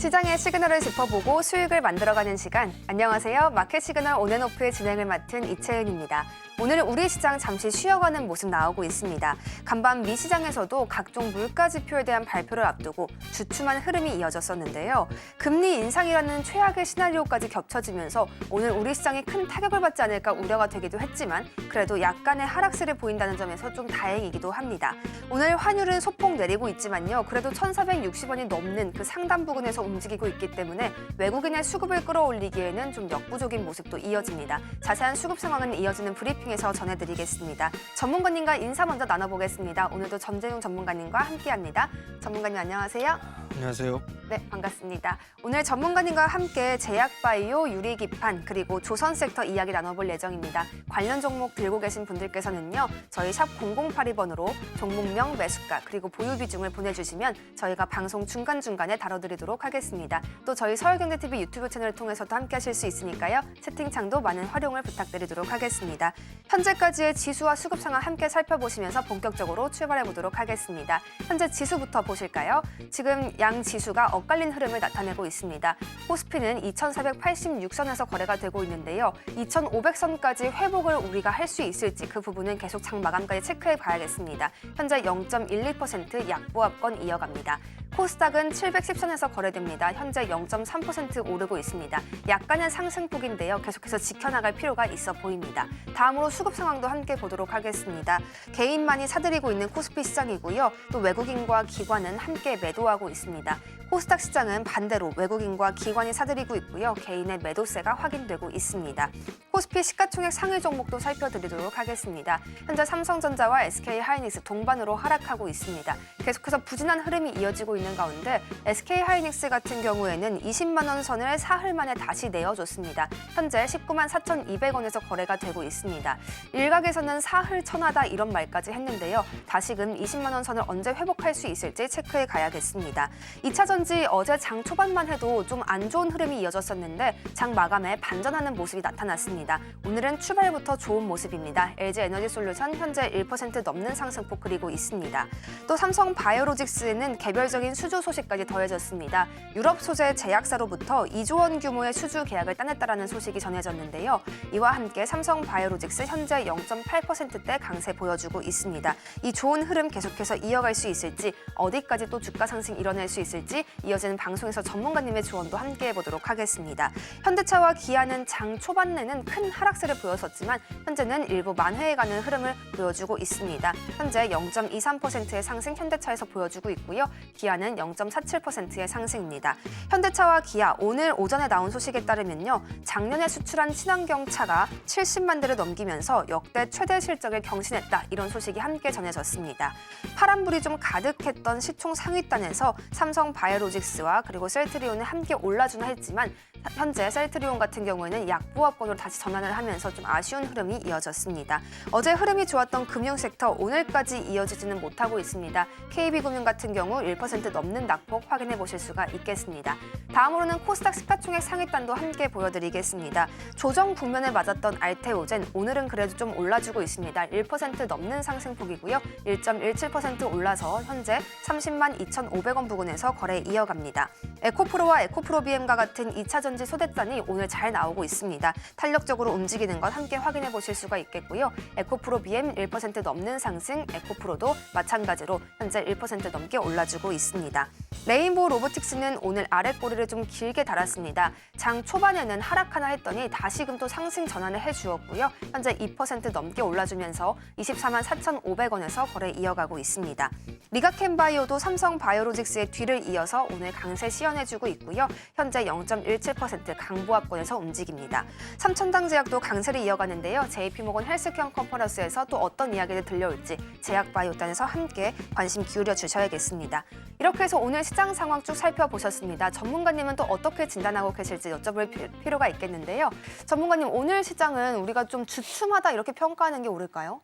시장의 시그널을 짚어보고 수익을 만들어가는 시간. 안녕하세요. 마켓 시그널 온앤오프의 진행을 맡은 이채은입니다. 오늘은 우리 시장 잠시 쉬어가는 모습 나오고 있습니다. 간밤 미 시장에서도 각종 물가 지표에 대한 발표를 앞두고 주춤한 흐름이 이어졌었는데요. 금리 인상이라는 최악의 시나리오까지 겹쳐지면서 오늘 우리 시장이 큰 타격을 받지 않을까 우려가 되기도 했지만 그래도 약간의 하락세를 보인다는 점에서 좀 다행이기도 합니다. 오늘 환율은 소폭 내리고 있지만요. 그래도 1,460원이 넘는 그 상단 부근에서 움직이고 있기 때문에 외국인의 수급을 끌어올리기에는 좀 역부족인 모습도 이어집니다. 자세한 수급 상황은 이어지는 브리핑에서 전해드리겠습니다. 전문가님과 인사 먼저 나눠보겠습니다. 오늘도 전재용 전문가님과 함께합니다. 전문가님 안녕하세요. 안녕하세요. 네, 반갑습니다. 오늘 전문가님과 함께 제약바이오, 유리기판, 그리고 조선 섹터 이야기 나눠볼 예정입니다. 관련 종목 들고 계신 분들께서는요. 저희 샵 0082번으로 종목명, 매수가, 그리고 보유 비중을 보내주시면 저희가 방송 중간중간에 다뤄드리도록 하겠습니다. 또 저희 서울경제TV 유튜브 채널을 통해서도 함께 하실 수 있으니까요. 채팅창도 많은 활용을 부탁드리도록 하겠습니다. 현재까지의 지수와 수급 상황 함께 살펴보시면서 본격적으로 출발해보도록 하겠습니다. 현재 지수부터 보실까요? 지금 양 지수가 엇갈린 흐름을 나타내고 있습니다. 코스피는 2,486선에서 거래가 되고 있는데요. 2,500선까지 회복을 우리가 할 수 있을지 그 부분은 계속 장 마감까지 체크해 봐야겠습니다. 현재 0.12% 약보합권 이어갑니다. 코스닥은 710선에서 거래됩니다. 현재 0.3% 오르고 있습니다. 약간의 상승폭인데요. 계속해서 지켜나갈 필요가 있어 보입니다. 다음으로 수급 상황도 함께 보도록 하겠습니다. 개인만이 사들이고 있는 코스피 시장이고요. 또 외국인과 기관은 함께 매도하고 있습니다. 코스닥 시장은 반대로 외국인과 기관이 사들이고 있고요. 개인의 매도세가 확인되고 있습니다. 코스피 시가총액 상위 종목도 살펴드리도록 하겠습니다. 현재 삼성전자와 SK하이닉스 동반으로 하락하고 있습니다. 계속해서 부진한 흐름이 이어지고 있는 가운데 SK하이닉스 같은 경우에는 20만 원 선을 사흘 만에 다시 내어줬습니다. 현재 19만 4,200원에서 거래가 되고 있습니다. 일각에서는 사흘 천하다 이런 말까지 했는데요. 다시금 20만 원 선을 언제 회복할 수 있을지 체크해 가야겠습니다. 2차전지 어제 장 초반만 해도 좀 안 좋은 흐름이 이어졌었는데 장 마감에 반전하는 모습이 나타났습니다. 오늘은 출발부터 좋은 모습입니다. LG에너지솔루션 현재 1% 넘는 상승폭 그리고 있습니다. 또 삼성바이오로직스에는 개별적인 수주 소식까지 더해졌습니다. 유럽 소재 제약사로부터 2조 원 규모의 수주 계약을 따냈다라는 소식이 전해졌는데요. 이와 함께 삼성바이오로직스 현재 0.8%대 강세 보여주고 있습니다. 이 좋은 흐름 계속해서 이어갈 수 있을지 어디까지 또 주가 상승 이뤄낼 수 있을지 이어지는 방송에서 전문가님의 조언도 함께 해보도록 하겠습니다. 현대차와 기아는 장 초반에는 큰 하락세를 보였었지만 현재는 일부 만회해가는 흐름을 보여주고 있습니다. 현재 0.23%의 상승 현대차에서 보여주고 있고요. 기아는 0.47%의 상승입니다. 현대차와 기아 오늘 오전에 나온 소식에 따르면요. 작년에 수출한 친환경차가 70만 대를 넘기면서 역대 최대 실적을 경신했다. 이런 소식이 함께 전해졌습니다. 파란불이 좀 가득했던 시총 상위단에서 삼성바이오로직스와 그리고 셀트리온은 함께 올라주나 했지만 현재 셀트리온 같은 경우에는 약보합권으로 다시 전환을 하면서 좀 아쉬운 흐름이 이어졌습니다. 어제 흐름이 좋았던 금융섹터 오늘까지 이어지지는 못하고 있습니다. KB금융 같은 경우 1% 넘는 낙폭 확인해 보실 수가 있겠습니다. 다음으로는 코스닥 시가총액 상위단도 함께 보여드리겠습니다. 조정 국면에 맞았던 알테오젠 오늘은 그래도 좀 올라주고 있습니다. 1% 넘는 상승폭이고요. 1.17% 올라서 현재 30만 2,500원 부근에서 거래 이어갑니다. 에코프로와 에코프로비엠과 같은 2차전지 소대단이 오늘 잘 나오고 있습니다. 탄력적으로 움직이는 것 함께 확인해 보실 수가 있겠고요. 에코프로비엠 1% 넘는 상승, 에코프로도 마찬가지로 현재 1% 넘게 올라주고 있습니다. 레인보우 로보틱스는 오늘 아랫꼬리를 좀 길게 달았습니다. 장 초반에는 하락하나 했더니 다시금 또 상승 전환을 해주었고요. 현재 2% 넘게 올라주면서 24만 4,500원에서 거래 이어가고 있습니다. 리가켄바이오도 삼성바이오로직스의 뒤를 이어서 오늘 강세 시연해주고 있고요. 현재 0.17% 강보합권에서 움직입니다. 삼천당제약도 강세를 이어가는데요. JP모건 헬스케어 컨퍼런스에서 또 어떤 이야기를 들려올지 제약바이오단에서 함께 관심 기울여 주셔야겠습니다. 이렇게 해서 오늘 시장 상황 쭉 살펴보셨습니다. 전문가님은 또 어떻게 진단하고 계실지 여쭤볼 필요가 있겠는데요. 전문가님, 오늘 시장은 우리가 좀 주춤하다 이렇게 평가하는 게 옳을까요?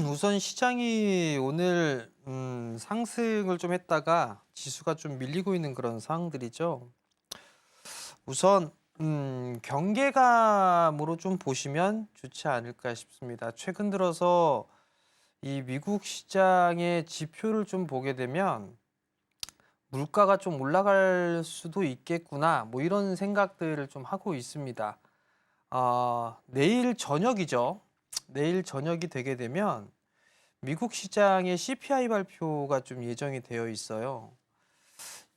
우선 시장이 오늘 상승을 좀 했다가 지수가 좀 밀리고 있는 그런 상황들이죠. 우선 경계감으로 좀 보시면 좋지 않을까 싶습니다. 최근 들어서 이 미국 시장의 지표를 좀 보게 되면 물가가 좀 올라갈 수도 있겠구나. 뭐 이런 생각들을 좀 하고 있습니다. 내일 저녁이죠. 내일 저녁이 되게 되면 미국 시장의 CPI 발표가 좀 예정이 되어 있어요.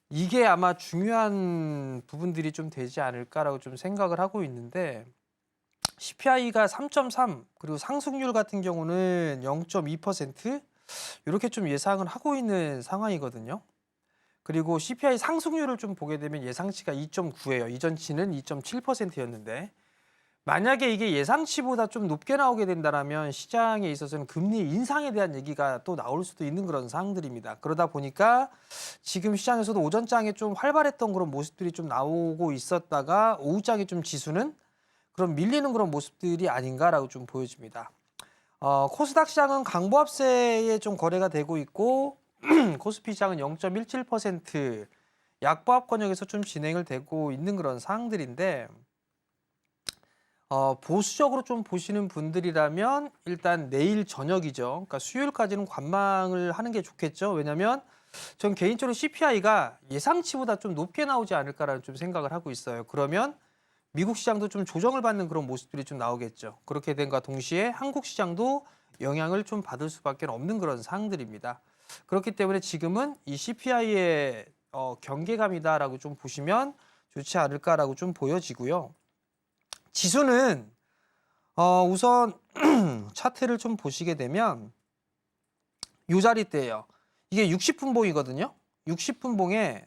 이게 아마 중요한 부분들이 좀 되지 않을까라고 좀 생각을 하고 있는데 CPI가 3.3 그리고 상승률 같은 경우는 0.2% 이렇게 좀 예상을 하고 있는 상황이거든요. 그리고 CPI 상승률을 좀 보게 되면 예상치가 2.9예요. 이전치는 2.7%였는데 만약에 이게 예상치보다 좀 높게 나오게 된다면 시장에 있어서는 금리 인상에 대한 얘기가 또 나올 수도 있는 그런 상황들입니다. 그러다 보니까 지금 시장에서도 오전장에 좀 활발했던 그런 모습들이 좀 나오고 있었다가 오후장에 좀 지수는 그런 밀리는 그런 모습들이 아닌가라고 좀 보여집니다. 코스닥 시장은 강보합세에 좀 거래가 되고 있고 코스피 시장은 0.17% 약보합 권역에서 좀 진행을 되고 있는 그런 상황들인데 보수적으로 좀 보시는 분들이라면 일단 내일 저녁이죠. 그러니까 수요일까지는 관망을 하는 게 좋겠죠. 왜냐하면 전 개인적으로 CPI가 예상치보다 좀 높게 나오지 않을까라는 좀 생각을 하고 있어요. 그러면 미국 시장도 좀 조정을 받는 그런 모습들이 좀 나오겠죠. 그렇게 된과 동시에 한국 시장도 영향을 좀 받을 수밖에 없는 그런 상황들입니다. 그렇기 때문에 지금은 이 CPI의 경계감이다라고 좀 보시면 좋지 않을까라고 좀 보여지고요. 지수는 우선 차트를 좀 보시게 되면 요 자리대예요. 이게 60분 봉이거든요. 60분 봉에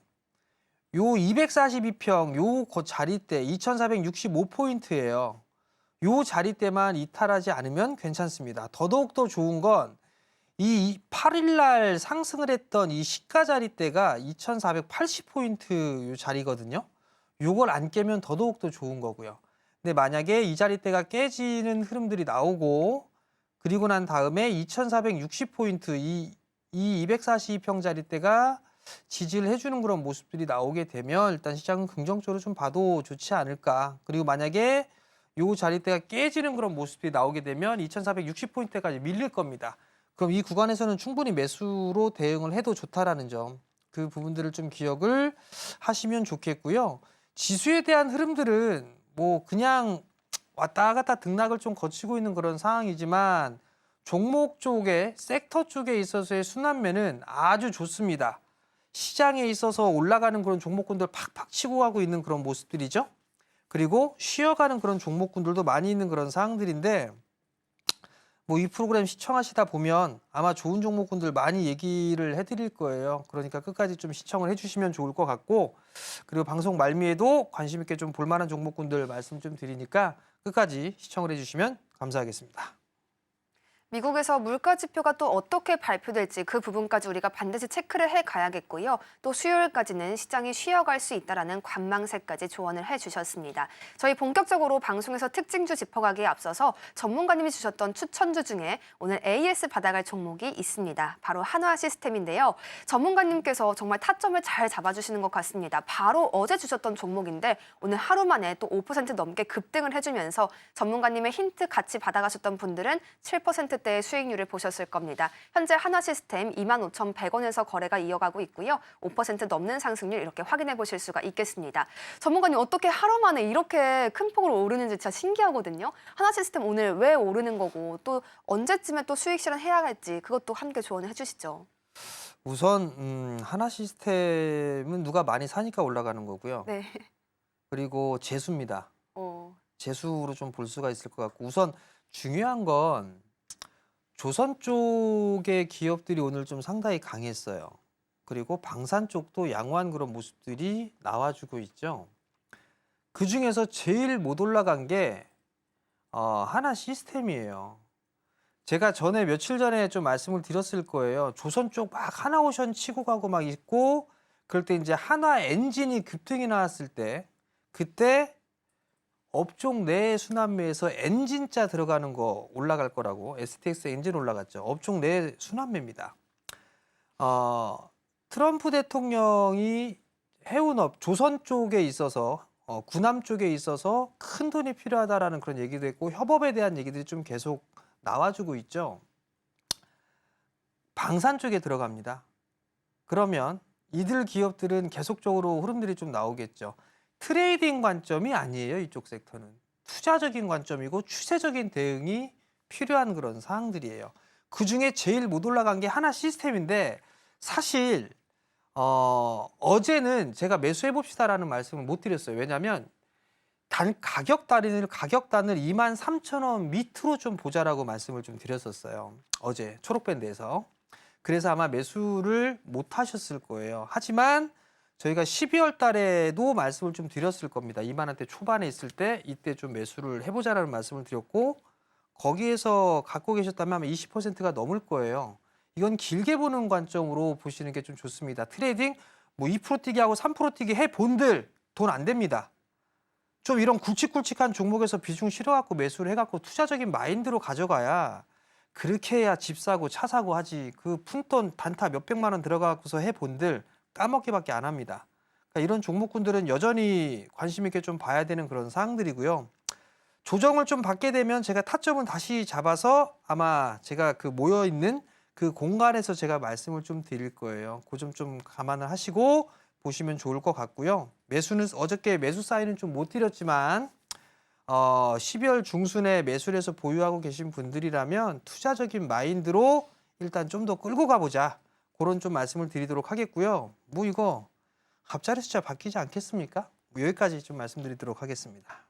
요 242평 요 자리대 2465포인트예요. 요 자리대만 이탈하지 않으면 괜찮습니다. 더더욱 더 좋은 건 이 8일 날 상승을 했던 이 시가 자리대가 2480포인트 요 자리거든요. 요걸 안 깨면 더더욱 더 좋은 거고요. 근데 만약에 이 자리대가 깨지는 흐름들이 나오고 그리고 난 다음에 2460포인트 이 242평 자리대가 지지를 해주는 그런 모습들이 나오게 되면 일단 시장은 긍정적으로 좀 봐도 좋지 않을까. 그리고 만약에 요 자리대가 깨지는 그런 모습들이 나오게 되면 2460포인트까지 밀릴 겁니다. 그럼 이 구간에서는 충분히 매수로 대응을 해도 좋다라는 점. 그 부분들을 좀 기억을 하시면 좋겠고요. 지수에 대한 흐름들은 뭐 그냥 왔다 갔다 등락을 좀 거치고 있는 그런 상황이지만 종목 쪽에 섹터 쪽에 있어서의 순환매는 아주 좋습니다. 시장에 있어서 올라가는 그런 종목군들 팍팍 치고 가고 있는 그런 모습들이죠. 그리고 쉬어가는 그런 종목군들도 많이 있는 그런 상황들인데 뭐 이 프로그램 시청하시다 보면 아마 좋은 종목군들 많이 얘기를 해드릴 거예요. 그러니까 끝까지 좀 시청을 해주시면 좋을 것 같고 그리고 방송 말미에도 관심 있게 좀 볼만한 종목군들 말씀 좀 드리니까 끝까지 시청을 해주시면 감사하겠습니다. 미국에서 물가 지표가 또 어떻게 발표될지 그 부분까지 우리가 반드시 체크를 해 가야겠고요. 또 수요일까지는 시장이 쉬어갈 수 있다라는 관망세까지 조언을 해주셨습니다. 저희 본격적으로 방송에서 특징주 짚어가기에 앞서서 전문가님이 주셨던 추천주 중에 오늘 AS 받아갈 종목이 있습니다. 바로 한화 시스템인데요. 전문가님께서 정말 타점을 잘 잡아주시는 것 같습니다. 바로 어제 주셨던 종목인데 오늘 하루 만에 또 5% 넘게 급등을 해주면서 전문가님의 힌트 같이 받아가셨던 분들은 7% 대의 수익률을 보셨을 겁니다. 현재 한화시스템 25,100원에서 거래가 이어가고 있고요. 5% 넘는 상승률 이렇게 확인해 보실 수가 있겠습니다. 전문가님 어떻게 하루 만에 이렇게 큰 폭으로 오르는지 진짜 신기하거든요. 한화시스템 오늘 왜 오르는 거고 또 언제쯤에 또 수익 실현해야 할지 그것도 함께 조언해 주시죠. 우선 하나 시스템은 누가 많이 사니까 올라가는 거고요. 네. 그리고 재수입니다. 재수로 좀 볼 수가 있을 것 같고 우선 중요한 건 조선 쪽의 기업들이 오늘 좀 상당히 강했어요. 그리고 방산 쪽도 양호한 그런 모습들이 나와주고 있죠. 그 중에서 제일 못 올라간 게 하나 시스템이에요. 제가 전에 며칠 전에 좀 말씀을 드렸을 거예요. 조선 쪽 막 하나오션 치고 가고 막 있고 그럴 때 이제 하나 엔진이 급등이 나왔을 때 그때 업종 내 순환매에서 엔진자 들어가는 거 올라갈 거라고 STX 엔진 올라갔죠. 업종 내 순환매입니다. 트럼프 대통령이 해운업 조선 쪽에 있어서 군함 쪽에 있어서 큰 돈이 필요하다라는 그런 얘기도 했고 협업에 대한 얘기들이 좀 계속 나와주고 있죠. 방산 쪽에 들어갑니다. 그러면 이들 기업들은 계속적으로 흐름들이 좀 나오겠죠. 트레이딩 관점이 아니에요, 이쪽 섹터는. 투자적인 관점이고 추세적인 대응이 필요한 그런 사항들이에요. 그중에 제일 못 올라간 게 하나 시스템인데 사실 어제는 제가 매수해 봅시다라는 말씀을 못 드렸어요. 왜냐하면 가격단을 23,000원 밑으로 좀 보자라고 말씀을 좀 드렸었어요. 어제 초록밴드에서. 그래서 아마 매수를 못 하셨을 거예요. 하지만 저희가 12월 달에도 말씀을 좀 드렸을 겁니다. 2만 원대 초반에 있을 때 이때 좀 매수를 해보자라는 말씀을 드렸고 거기에서 갖고 계셨다면 아마 20%가 넘을 거예요. 이건 길게 보는 관점으로 보시는 게 좀 좋습니다. 트레이딩 뭐 2% 뛰기하고 3% 뛰기 해본들 돈 안 됩니다. 좀 이런 굵직굵직한 종목에서 비중 실어갖고 매수를 해갖고 투자적인 마인드로 가져가야 그렇게 해야 집 사고 차 사고 하지. 그 푼돈 단타 몇백만 원 들어가고서 해본들 까먹기밖에 안 합니다. 그러니까 이런 종목군들은 여전히 관심 있게 좀 봐야 되는 그런 사항들이고요. 조정을 좀 받게 되면 제가 타점은 다시 잡아서 아마 제가 그 모여있는 그 공간에서 제가 말씀을 좀 드릴 거예요. 그 점 좀 감안을 하시고 보시면 좋을 것 같고요. 매수는 어저께 매수 사인은 좀 못 드렸지만 12월 중순에 매수를 해서 보유하고 계신 분들이라면 투자적인 마인드로 일단 좀 더 끌고 가보자. 그런 좀 말씀을 드리도록 하겠고요. 뭐 이거 앞자리 숫자 바뀌지 않겠습니까? 뭐 여기까지 좀 말씀드리도록 하겠습니다.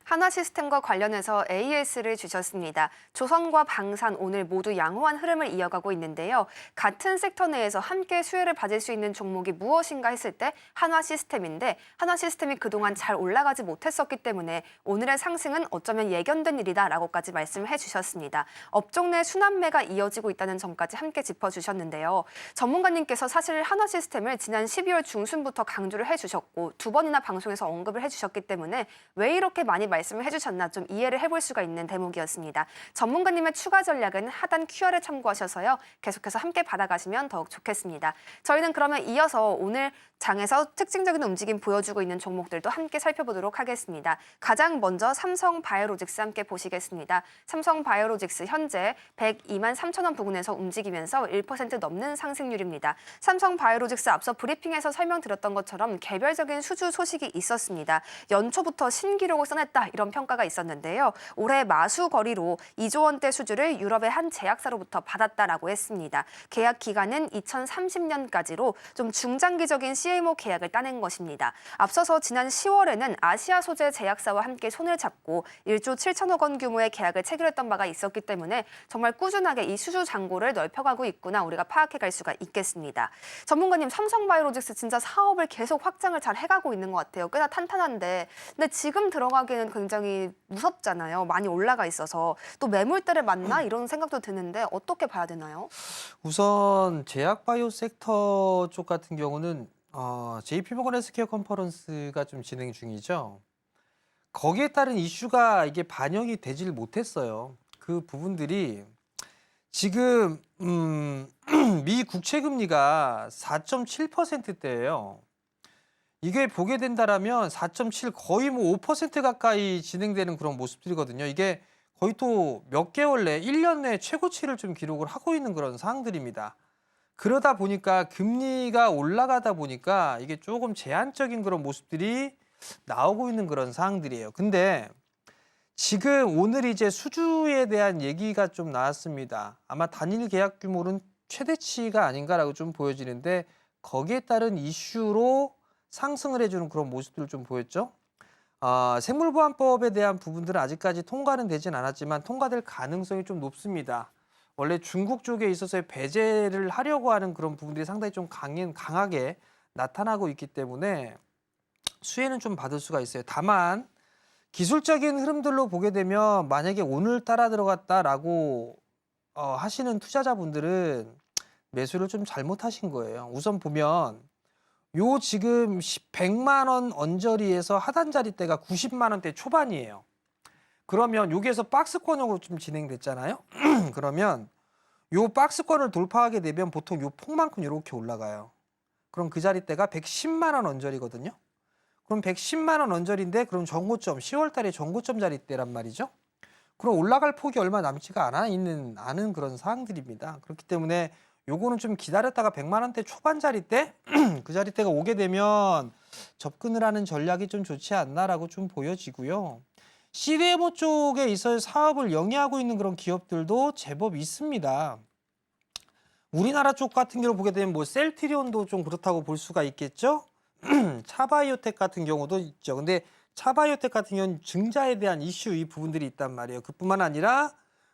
한화시스템과 관련해서 AS를 주셨습니다. 조선과 방산 오늘 모두 양호한 흐름을 이어가고 있는데요. 같은 섹터 내에서 함께 수혜를 받을 수 있는 종목이 무엇인가 했을 때 한화시스템인데 한화시스템이 그동안 잘 올라가지 못했었기 때문에 오늘의 상승은 어쩌면 예견된 일이다라고까지 말씀을 해주셨습니다. 업종 내 순환매가 이어지고 있다는 점까지 함께 짚어주셨는데요. 전문가님께서 사실 한화시스템을 지난 12월 중순부터 강조를 해주셨고 2번이나 방송에서 언급을 해주셨기 때문에 왜 이렇게 많이 말씀을 해주셨나 좀 이해를 해볼 수가 있는 대목이었습니다. 전문가님의 추가 전략은 하단 QR을 참고하셔서요. 계속해서 함께 받아가시면 더욱 좋겠습니다. 저희는 그러면 이어서 오늘 장에서 특징적인 움직임 보여주고 있는 종목들도 함께 살펴보도록 하겠습니다. 가장 먼저 삼성바이오로직스 함께 보시겠습니다. 삼성바이오로직스 현재 102만 3천 원 부근에서 움직이면서 1% 넘는 상승률입니다. 삼성바이오로직스 앞서 브리핑에서 설명드렸던 것처럼 개별적인 수주 소식이 있었습니다. 연초부터 신기록을 써냈다 이런 평가가 있었는데요. 올해 마수 거리로 2조 원대 수주를 유럽의 한 제약사로부터 받았다라고 했습니다. 계약 기간은 2030년까지로 좀 중장기적인 CMO 계약을 따낸 것입니다. 앞서서 지난 10월에는 아시아 소재 제약사와 함께 손을 잡고 1조 7천억 원 규모의 계약을 체결했던 바가 있었기 때문에 정말 꾸준하게 이 수주 잔고를 넓혀가고 있구나 우리가 파악해갈 수가 있겠습니다. 전문가님, 삼성바이오로직스 진짜 사업을 계속 확장을 잘 해가고 있는 것 같아요. 꽤나 탄탄한데 근데 지금 들어가기에는 굉장히 무섭잖아요. 많이 올라가 있어서 또 매물대를 맞나 이런 생각도 드는데 어떻게 봐야 되나요? 우선 제약바이오 섹터 쪽 같은 경우는 JP모건 헬스케어 컨퍼런스가 좀 진행 중이죠. 거기에 따른 이슈가 이게 반영이 되질 못했어요. 그 부분들이 지금 미 국채 금리가 4.7%대예요. 이게 보게 된다라면 4.7 거의 뭐 5% 가까이 진행되는 그런 모습들이거든요. 이게 거의 또 몇 개월 내, 1년 내 최고치를 좀 기록을 하고 있는 그런 상황들입니다. 그러다 보니까 금리가 올라가다 보니까 이게 조금 제한적인 그런 모습들이 나오고 있는 그런 상황들이에요. 근데 지금 오늘 이제 수주에 대한 얘기가 좀 나왔습니다. 아마 단일 계약 규모는 최대치가 아닌가라고 좀 보여지는데 거기에 따른 이슈로 상승을 해주는 그런 모습들을 좀 보였죠. 생물보안법에 대한 부분들은 아직까지 통과는 되진 않았지만 통과될 가능성이 좀 높습니다. 원래 중국 쪽에 있어서의 배제를 하려고 하는 그런 부분들이 상당히 좀 강하게 나타나고 있기 때문에 수혜는 좀 받을 수가 있어요. 다만 기술적인 흐름들로 보게 되면 만약에 오늘따라 들어갔다라고 하시는 투자자분들은 매수를 좀 잘못하신 거예요. 우선 보면 요 지금 100만 원 언저리에서 하단 자리대가 90만 원대 초반이에요. 그러면 여기에서 박스권으로 좀 진행됐잖아요. 그러면 요 박스권을 돌파하게 되면 보통 요 폭만큼 이렇게 올라가요. 그럼 그 자리대가 110만 원 언저리거든요. 그럼 110만 원 언저리인데 그럼 전고점 10월 달에 전고점 자리대란 말이죠. 그럼 올라갈 폭이 얼마 남지가 않은 그런 사항들입니다. 그렇기 때문에 요거는 좀 기다렸다가 100만 원대 초반 자리대 그 자리대가 오게 되면 접근을 하는 전략이 좀 좋지 않나라고 좀 보여지고요. CDMO 쪽에 있어서 사업을 영위하고 있는 그런 기업들도 제법 있습니다. 우리나라 쪽 같은 경우를 보게 되면 뭐 셀트리온도 좀 그렇다고 볼 수가 있겠죠. 차바이오텍 같은 경우도 있죠. 근데 차바이오텍 같은 경우는 증자에 대한 이슈 이 부분들이 있단 말이에요. 그뿐만 아니라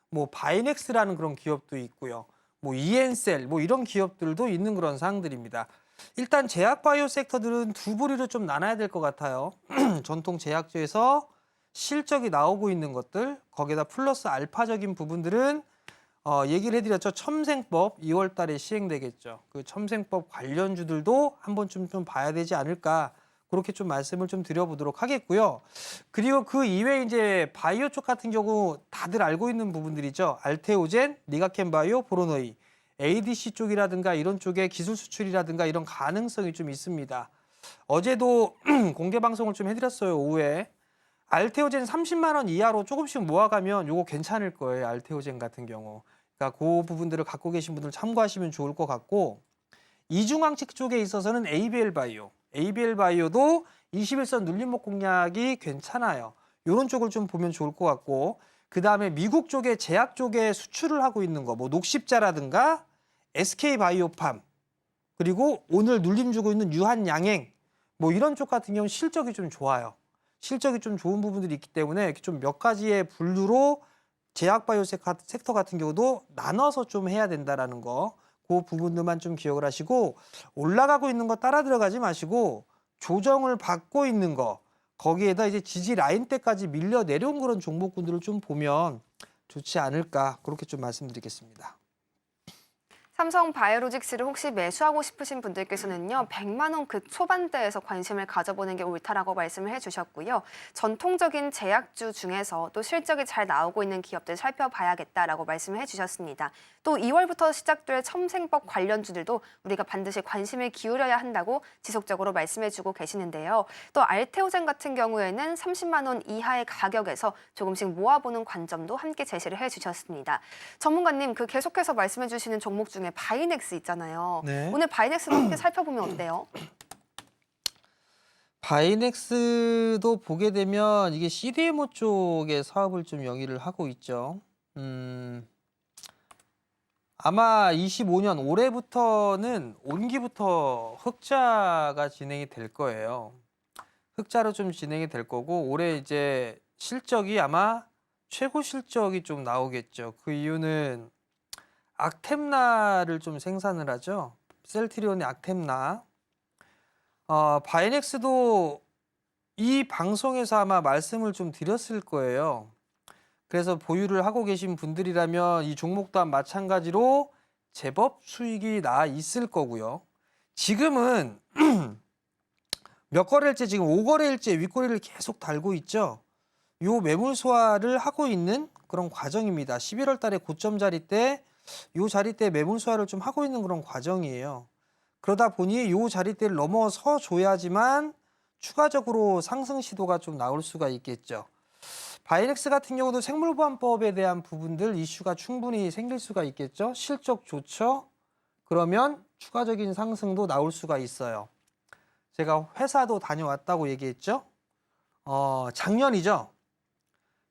뭐 바이넥스라는 그런 기업도 있고요. 뭐 이엔셀 뭐 이런 기업들도 있는 그런 사항들입니다. 일단 제약 바이오 섹터들은 두 부류로 좀 나눠야 될 것 같아요. 전통 제약주에서 실적이 나오고 있는 것들, 거기에다 플러스 알파적인 부분들은 얘기를 해드렸죠. 첨생법 2월 달에 시행되겠죠. 그 첨생법 관련주들도 한 번쯤 좀 봐야 되지 않을까. 그렇게 좀 말씀을 좀 드려보도록 하겠고요. 그리고 그 이외에 이제 바이오 쪽 같은 경우 다들 알고 있는 부분들이죠. 알테오젠, 리가켄바이오, 보로노이, ADC 쪽이라든가 이런 쪽에 기술 수출이라든가 이런 가능성이 좀 있습니다. 어제도 공개 방송을 좀 해드렸어요. 오후에. 알테오젠 30만 원 이하로 조금씩 모아가면 요거 괜찮을 거예요. 알테오젠 같은 경우. 그러니까 그 부분들을 갖고 계신 분들 참고하시면 좋을 것 같고 이중항체 쪽에 있어서는 ABL 바이오. ABL 바이오도 21선 눌림목 공략이 괜찮아요. 이런 쪽을 좀 보면 좋을 것 같고 그다음에 미국 쪽에 제약 쪽에 수출을 하고 있는 거 뭐 녹십자라든가 SK 바이오팜 그리고 오늘 눌림 주고 있는 유한양행 뭐 이런 쪽 같은 경우는 실적이 좀 좋아요. 실적이 좀 좋은 부분들이 있기 때문에 이렇게 좀 몇 가지의 분류로 제약 바이오 섹터 같은 경우도 나눠서 좀 해야 된다라는 거. 그 부분들만 좀 기억을 하시고 올라가고 있는 거 따라 들어가지 마시고 조정을 받고 있는 거 거기에다 이제 지지 라인대까지 밀려 내려온 그런 종목군들을 좀 보면 좋지 않을까 그렇게 좀 말씀드리겠습니다. 삼성 바이오로직스를 혹시 매수하고 싶으신 분들께서는요, 100만 원 그 초반대에서 관심을 가져보는 게 옳다라고 말씀을 해주셨고요. 전통적인 제약주 중에서 또 실적이 잘 나오고 있는 기업들 살펴봐야겠다라고 말씀을 해주셨습니다. 또 2월부터 시작될 첨생법 관련주들도 우리가 반드시 관심을 기울여야 한다고 지속적으로 말씀해주고 계시는데요. 또 알테오젠 같은 경우에는 30만 원 이하의 가격에서 조금씩 모아보는 관점도 함께 제시를 해주셨습니다. 전문가님, 그 계속해서 말씀해주시는 종목 중에 바이넥스 있잖아요. 네. 오늘 바이넥스도 함께 살펴보면 어때요? 바이넥스도 보게 되면 이게 CDMO 쪽의 사업을 좀 영위를 하고 있죠. 아마 25년 올해부터는 온기부터 흑자가 진행이 될 거예요. 흑자로 좀 진행이 될 거고 올해 이제 실적이 아마 최고 실적이 좀 나오겠죠. 그 이유는 악템나를 좀 생산을 하죠. 셀트리온의 악템나. 바이넥스도 이 방송에서 아마 말씀을 좀 드렸을 거예요. 그래서 보유를 하고 계신 분들이라면 이 종목 또한 마찬가지로 제법 수익이 나 있을 거고요. 지금은 몇 거래일째 지금 5거래일째 윗꼬리를 계속 달고 있죠. 요 매물 소화를 하고 있는 그런 과정입니다. 11월 달에 고점 자리 때 요 자리대 매물 소화를 좀 하고 있는 그런 과정이에요. 그러다 보니 요 자리대를 넘어서 줘야지만 추가적으로 상승 시도가 좀 나올 수가 있겠죠. 바이넥스 같은 경우도 생물보안법에 대한 부분들 이슈가 충분히 생길 수가 있겠죠. 실적 좋죠. 그러면 추가적인 상승도 나올 수가 있어요. 제가 회사도 다녀왔다고 얘기했죠. 작년이죠.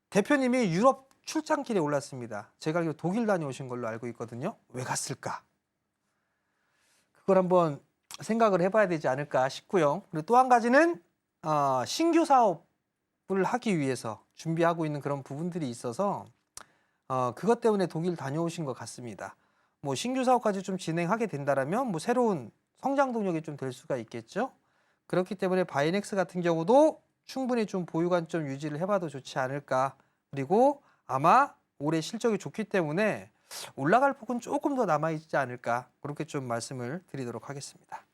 대표님이 유럽 출장길에 올랐습니다. 제가 알기로 독일 다녀오신 걸로 알고 있거든요. 왜 갔을까? 그걸 한번 생각을 해봐야 되지 않을까 싶고요. 그리고 또 한 가지는 신규 사업을 하기 위해서 준비하고 있는 그런 부분들이 있어서 그것 때문에 독일 다녀오신 것 같습니다. 뭐 신규 사업까지 좀 진행하게 된다라면 뭐 새로운 성장 동력이 좀 될 수가 있겠죠. 그렇기 때문에 바이넥스 같은 경우도 충분히 좀 보유 관점 유지를 해봐도 좋지 않을까. 그리고 아마 올해 실적이 좋기 때문에 올라갈 폭은 조금 더 남아있지 않을까. 그렇게 좀 말씀을 드리도록 하겠습니다.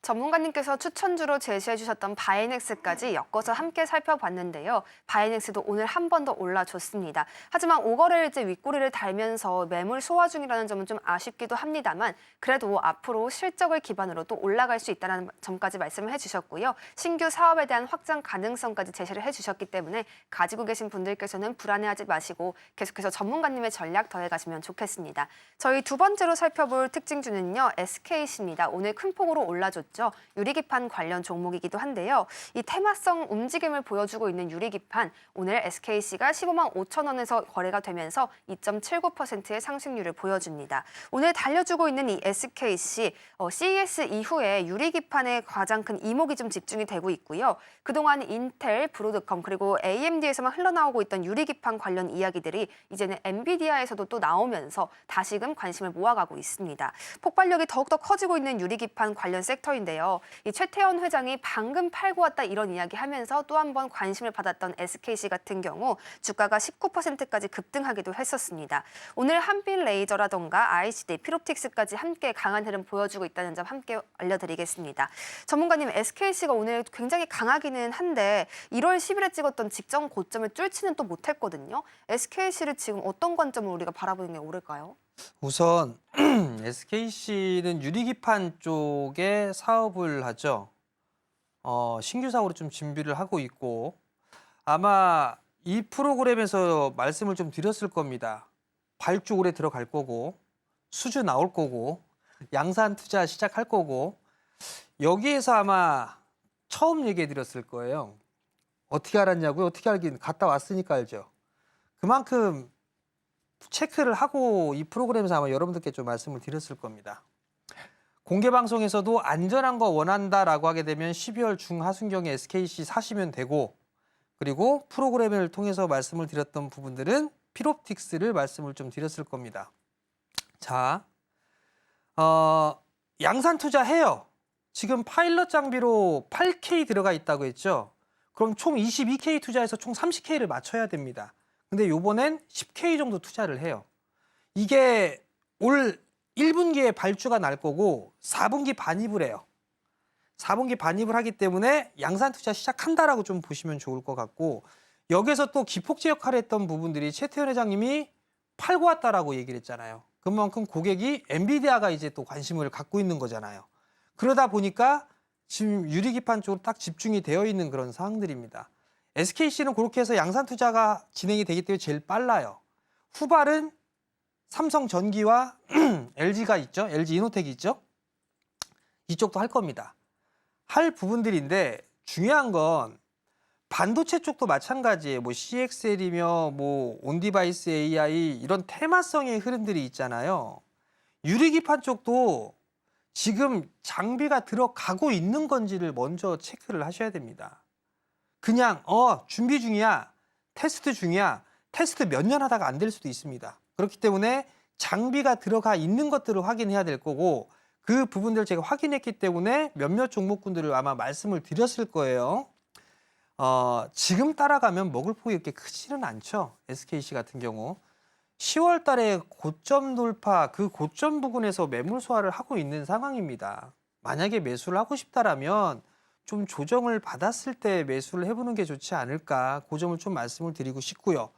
전문가님께서 추천주로 제시해 주셨던 바이넥스까지 엮어서 함께 살펴봤는데요. 바이넥스도 오늘 한 번 더 올라줬습니다. 하지만 5거래일째 윗꼬리를 달면서 매물 소화 중이라는 점은 좀 아쉽기도 합니다만 그래도 앞으로 실적을 기반으로 또 올라갈 수 있다는 점까지 말씀을 해주셨고요. 신규 사업에 대한 확장 가능성까지 제시를 해주셨기 때문에 가지고 계신 분들께서는 불안해하지 마시고 계속해서 전문가님의 전략 더해가시면 좋겠습니다. 저희 두 번째로 살펴볼 특징주는요. SKC입니다. 오늘 큰 폭으로 올라줬죠. 유리기판 관련 종목이기도 한데요. 이 테마성 움직임을 보여주고 있는 유리기판, 오늘 SKC가 15만 5천 원에서 거래가 되면서 2.79%의 상승률을 보여줍니다. 오늘 달려주고 있는 이 SKC, CES 이후에 유리기판에 가장 큰 이목이 좀 집중이 되고 있고요. 그동안 인텔, 브로드컴 그리고 AMD에서만 흘러나오고 있던 유리기판 관련 이야기들이 이제는 엔비디아에서도 또 나오면서 다시금 관심을 모아가고 있습니다. 폭발력이 더욱더 커지고 있는 유리기판 관련 섹터인데요. 이 최태원 회장이 방금 팔고 왔다 이런 이야기하면서 또 한 번 관심을 받았던 SKC 같은 경우 주가가 19%까지 급등하기도 했었습니다. 오늘 한빛레이저라던가 ICD, 피롭틱스까지 함께 강한 흐름 보여주고 있다는 점 함께 알려드리겠습니다. 전문가님, SKC가 오늘 굉장히 강하기는 한데 1월 10일에 찍었던 직전 고점을 뚫지는 또 못했거든요. SKC를 지금 어떤 관점으로 우리가 바라보는 게 옳을까요? 우선 SKC는 유리기판 쪽에 사업을 하죠. 신규 사업으로 좀 준비를 하고 있고 아마 이 프로그램에서 말씀을 좀 드렸을 겁니다. 발주 올해 들어갈 거고 수주 나올 거고 양산 투자 시작할 거고 여기에서 아마 처음 얘기해 드렸을 거예요. 어떻게 알았냐고요? 어떻게 알긴 갔다 왔으니까 알죠. 그만큼 체크를 하고 이 프로그램에서 아마 여러분들께 좀 말씀을 드렸을 겁니다. 공개 방송에서도 안전한 거 원한다라고 하게 되면 12월 중하순경에 SKC 사시면 되고 그리고 프로그램을 통해서 말씀을 드렸던 부분들은 피롭틱스를 말씀을 좀 드렸을 겁니다. 자, 양산 투자해요. 지금 파일럿 장비로 8K 들어가 있다고 했죠. 그럼 총 22K 투자해서 총 30K를 맞춰야 됩니다. 근데 요번엔 10K 정도 투자를 해요. 이게 올 1분기에 발주가 날 거고 4분기 반입을 해요. 4분기 반입을 하기 때문에 양산 투자 시작한다라고 좀 보시면 좋을 것 같고 여기서 또 기폭제 역할을 했던 부분들이 최태원 회장님이 팔고 왔다라고 얘기를 했잖아요. 그만큼 고객이 엔비디아가 이제 또 관심을 갖고 있는 거잖아요. 그러다 보니까 지금 유리기판 쪽으로 딱 집중이 되어 있는 그런 상황들입니다. SKC는 그렇게 해서 양산 투자가 진행이 되기 때문에 제일 빨라요. 후발은 삼성전기와 LG가 있죠. LG 이노텍이 있죠. 이쪽도 할 겁니다. 할 부분들인데 중요한 건 반도체 쪽도 마찬가지예요. 뭐 CXL이며 뭐 온디바이스 AI 이런 테마성의 흐름들이 있잖아요. 유리기판 쪽도 지금 장비가 들어가고 있는 건지를 먼저 체크를 하셔야 됩니다. 그냥 준비 중이야, 테스트 중이야, 테스트 몇 년 하다가 안 될 수도 있습니다. 그렇기 때문에 장비가 들어가 있는 것들을 확인해야 될 거고 그 부분들을 제가 확인했기 때문에 몇몇 종목군들을 아마 말씀을 드렸을 거예요. 지금 따라가면 먹을 폭이 그렇게 크지는 않죠. SKC 같은 경우. 10월 달에 고점 돌파, 그 고점 부근에서 매물 소화를 하고 있는 상황입니다. 만약에 매수를 하고 싶다라면 좀 조정을 받았을 때 매수를 해보는 게 좋지 않을까. 그 점을 좀 말씀을 드리고 싶고요.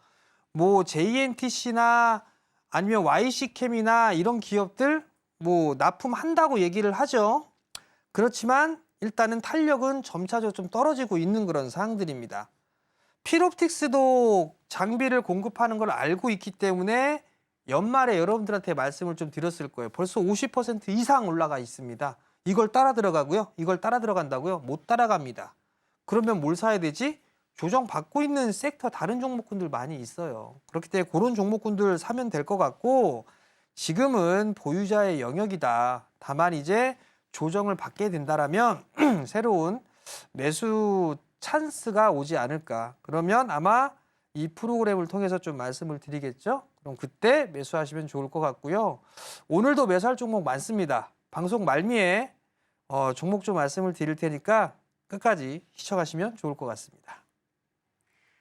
뭐 JNTC나 아니면 YC캠이나 이런 기업들 뭐 납품한다고 얘기를 하죠. 그렇지만 일단은 탄력은 점차적으로 좀 떨어지고 있는 그런 상황들입니다. 필옵틱스도 장비를 공급하는 걸 알고 있기 때문에 연말에 여러분들한테 말씀을 좀 드렸을 거예요. 벌써 50% 이상 올라가 있습니다. 이걸 따라 들어가고요. 이걸 따라 들어간다고요? 못 따라갑니다. 그러면 뭘 사야 되지? 조정받고 있는 섹터 다른 종목군들 많이 있어요. 그렇기 때문에 그런 종목군들 사면 될 것 같고 지금은 보유자의 영역이다. 다만 이제 조정을 받게 된다라면 새로운 매수 찬스가 오지 않을까. 그러면 아마 이 프로그램을 통해서 좀 말씀을 드리겠죠. 그럼 그때 매수하시면 좋을 것 같고요. 오늘도 매수할 종목 많습니다. 방송 말미에 종목 좀 말씀을 드릴 테니까 끝까지 시청하시면 좋을 것 같습니다.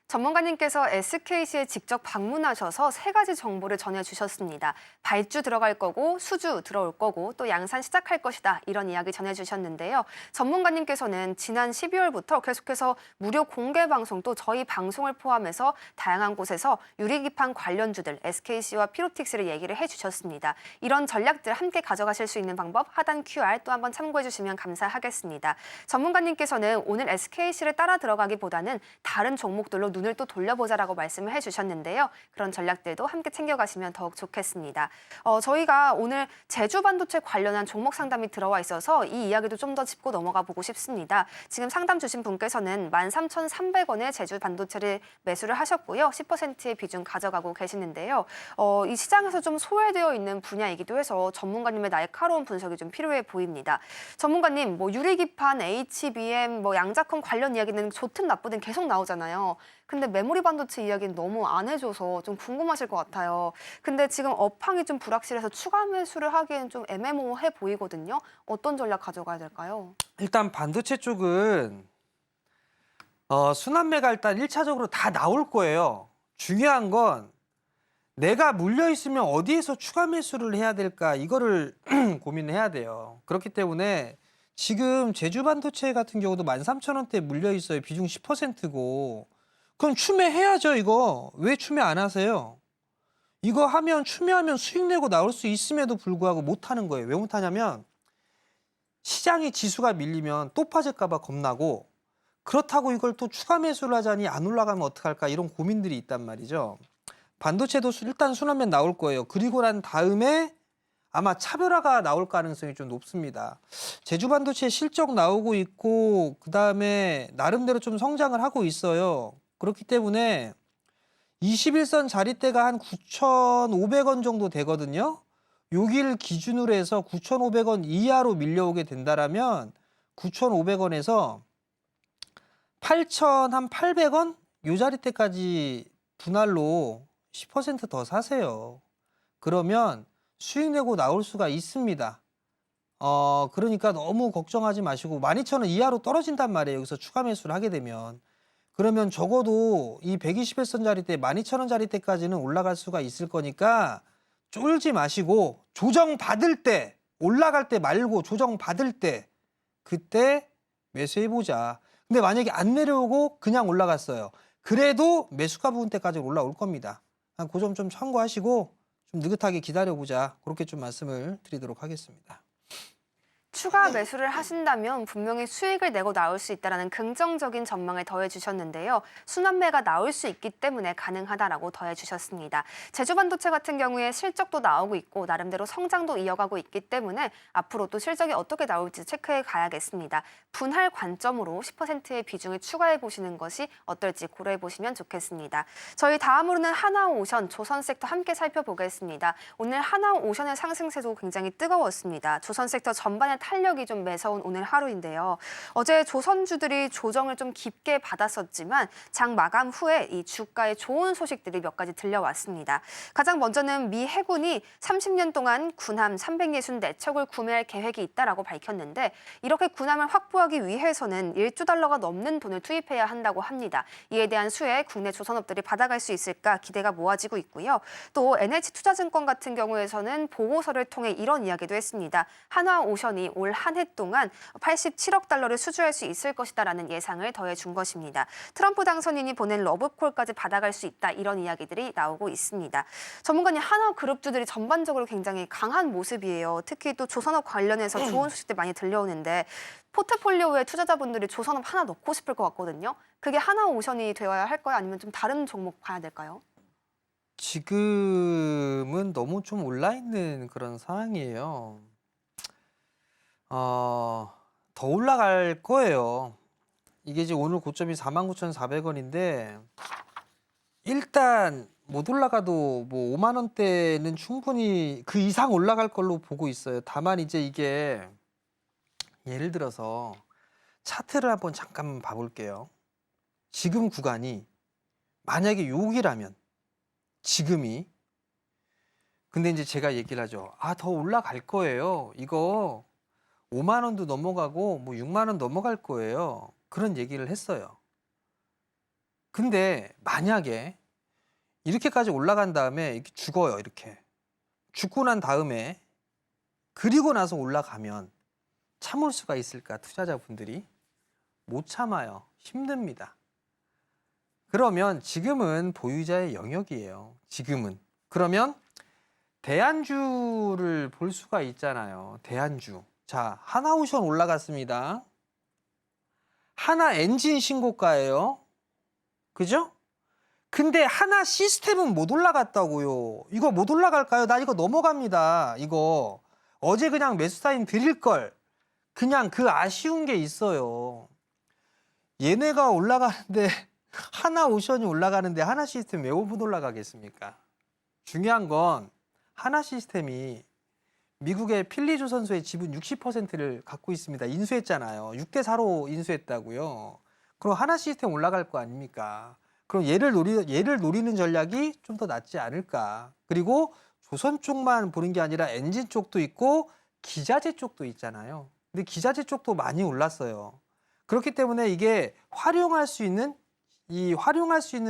전문가님께서 SKC에 직접 방문하셔서 세 가지 정보를 전해주셨습니다. 발주 들어갈 거고, 수주 들어올 거고, 또 양산 시작할 것이다. 이런 이야기 전해주셨는데요. 전문가님께서는 지난 12월부터 계속해서 무료 공개 방송 또 저희 방송을 포함해서 다양한 곳에서 유리기판 관련주들 SKC와 피로틱스를 얘기를 해주셨습니다. 이런 전략들 함께 가져가실 수 있는 방법 하단 QR 또 한번 참고해 주시면 감사하겠습니다. 전문가님께서는 오늘 SKC를 따라 들어가기보다는 다른 종목들로 눈을 또 돌려보자라고 말씀을 해주셨는데요. 그런 전략들도 함께 챙겨가시면 더욱 좋겠습니다. 저희가 오늘 제주 반도체 관련한 종목 상담이 들어와 있어서 이 이야기도 좀 더 짚고 넘어가 보고 싶습니다. 지금 상담 주신 분께서는 13,300원에 제주 반도체를 매수를 하셨고요. 10%의 비중 가져가고 계시는데요. 이 시장에서 좀 소외되어 있는 분야이기도 해서 전문가님의 날카로운 분석이 좀 필요해 보입니다. 전문가님, 유리기판, HBM, 양자컴 관련 이야기는 좋든 나쁘든 계속 나오잖아요. 근데 메모리 반도체 이야기는 너무 안 해줘서 좀 궁금하실 것 같아요. 근데 지금 업황이 좀 불확실해서 추가 매수를 하기에는 좀 애매모호해 보이거든요. 어떤 전략 가져가야 될까요? 일단 반도체 쪽은 순환매가 일단 1차적으로 다 나올 거예요. 중요한 건 내가 물려 있으면 어디에서 추가 매수를 해야 될까 이거를 고민해야 돼요. 그렇기 때문에 지금 제주 반도체 같은 경우도 13,000원대 물려 있어요. 비중 10%고. 그럼 추매해야죠, 이거. 왜 추매 안 하세요? 이거 하면 추매하면 수익 내고 나올 수 있음에도 불구하고 못 하는 거예요. 왜 못 하냐면 시장이 지수가 밀리면 또 빠질까 봐 겁나고 그렇다고 이걸 또 추가 매수를 하자니 안 올라가면 어떡할까 이런 고민들이 있단 말이죠. 반도체도 일단 순환면 나올 거예요. 그리고 난 다음에 아마 차별화가 나올 가능성이 좀 높습니다. 제주 반도체 실적 나오고 있고 그다음에 나름대로 좀 성장을 하고 있어요. 그렇기 때문에 21선 자리대가 한 9,500원 정도 되거든요. 여기를 기준으로 해서 9,500원 이하로 밀려오게 된다라면 9,500원에서 8,800원 요 자리대까지 분할로 10% 더 사세요. 그러면 수익 내고 나올 수가 있습니다. 그러니까 너무 걱정하지 마시고 12,000원 이하로 떨어진단 말이에요. 여기서 추가 매수를 하게 되면. 그러면 적어도 이 121선 자리대 12,000원 자리대까지는 올라갈 수가 있을 거니까 쫄지 마시고 조정 받을 때 올라갈 때 말고 조정 받을 때 그때 매수해보자. 근데 만약에 안 내려오고 그냥 올라갔어요. 그래도 매수가 부분 때까지 올라올 겁니다. 그 점 좀 참고하시고 좀 느긋하게 기다려보자. 그렇게 좀 말씀을 드리도록 하겠습니다. 추가 매수를 하신다면 분명히 수익을 내고 나올 수 있다는 긍정적인 전망을 더해주셨는데요. 순환매가 나올 수 있기 때문에 가능하다라고 더해주셨습니다. 제주반도체 같은 경우에 실적도 나오고 있고 나름대로 성장도 이어가고 있기 때문에 앞으로 또 실적이 어떻게 나올지 체크해 가야겠습니다. 분할 관점으로 10%의 비중을 추가해 보시는 것이 어떨지 고려해 보시면 좋겠습니다. 저희 다음으로는 하나오션, 조선섹터 함께 살펴보겠습니다. 오늘 하나오션의 상승세도 굉장히 뜨거웠습니다. 조선섹터 전반의 탄력이 좀 매서운 오늘 하루인데요. 어제 조선주들이 조정을 좀 깊게 받았었지만 장 마감 후에 이 주가에 좋은 소식들이 몇 가지 들려왔습니다. 가장 먼저는 미 해군이 30년 동안 군함 364척을 구매할 계획이 있다라고 밝혔는데 이렇게 군함을 확보하기 위해서는 1조 달러가 넘는 돈을 투입해야 한다고 합니다. 이에 대한 수혜 국내 조선업들이 받아갈 수 있을까 기대가 모아지고 있고요. 또 NH투자증권 같은 경우에서는 보고서를 통해 이런 이야기도 했습니다. 하나오션이 올 한 해 동안 87억 달러를 수주할 수 있을 것이다라는 예상을 더해준 것입니다. 트럼프 당선인이 보낸 러브콜까지 받아갈 수 있다 이런 이야기들이 나오고 있습니다. 전문가님, 하나그룹주들이 전반적으로 굉장히 강한 모습이에요. 특히 또 조선업 관련해서 좋은 소식들 많이 들려오는데 포트폴리오에 투자자분들이 조선업 하나 넣고 싶을 것 같거든요. 그게 하나오션이 되어야 할까요? 아니면 좀 다른 종목 봐야 될까요? 지금은 너무 좀 올라 있는 그런 상황이에요. 더 올라갈 거예요. 이게 이제 오늘 고점이 49,400원인데 일단 못 올라가도 뭐 5만 원대는 충분히 그 이상 올라갈 걸로 보고 있어요. 다만 이제 이게 예를 들어서 차트를 한번 잠깐 봐볼게요. 지금 구간이 만약에 여기라면 지금이 근데 이제 제가 얘기를 하죠. 더 올라갈 거예요. 이거 5만 원도 넘어가고 뭐 6만 원 넘어갈 거예요. 그런 얘기를 했어요. 근데 만약에 이렇게까지 올라간 다음에 이렇게 죽어요. 이렇게. 죽고 난 다음에 그리고 나서 올라가면 참을 수가 있을까? 투자자분들이 못 참아요. 힘듭니다. 그러면 지금은 보유자의 영역이에요. 지금은. 그러면 대안주를 볼 수가 있잖아요. 대안주. 자, 하나오션 올라갔습니다. 하나 엔진 신고가예요. 그죠? 근데 하나 시스템은 못 올라갔다고요. 이거 못 올라갈까요? 나 이거 넘어갑니다. 이거 어제 그냥 매수 사인 드릴 걸. 그냥 그 아쉬운 게 있어요. 얘네가 올라가는데 하나오션이 올라가는데 하나 시스템 왜 못 올라가겠습니까? 중요한 건 하나 시스템이 미국의 필리조 선수의 지분 60%를 갖고 있습니다. 인수했잖아요. 6대4로 인수했다고요. 그럼 하나 시스템 올라갈 거 아닙니까? 그럼 얘를 노리는 전략이 좀 더 낫지 않을까. 그리고 조선 쪽만 보는 게 아니라 엔진 쪽도 있고 기자재 쪽도 있잖아요. 근데 기자재 쪽도 많이 올랐어요. 그렇기 때문에 이게 활용할 수 있는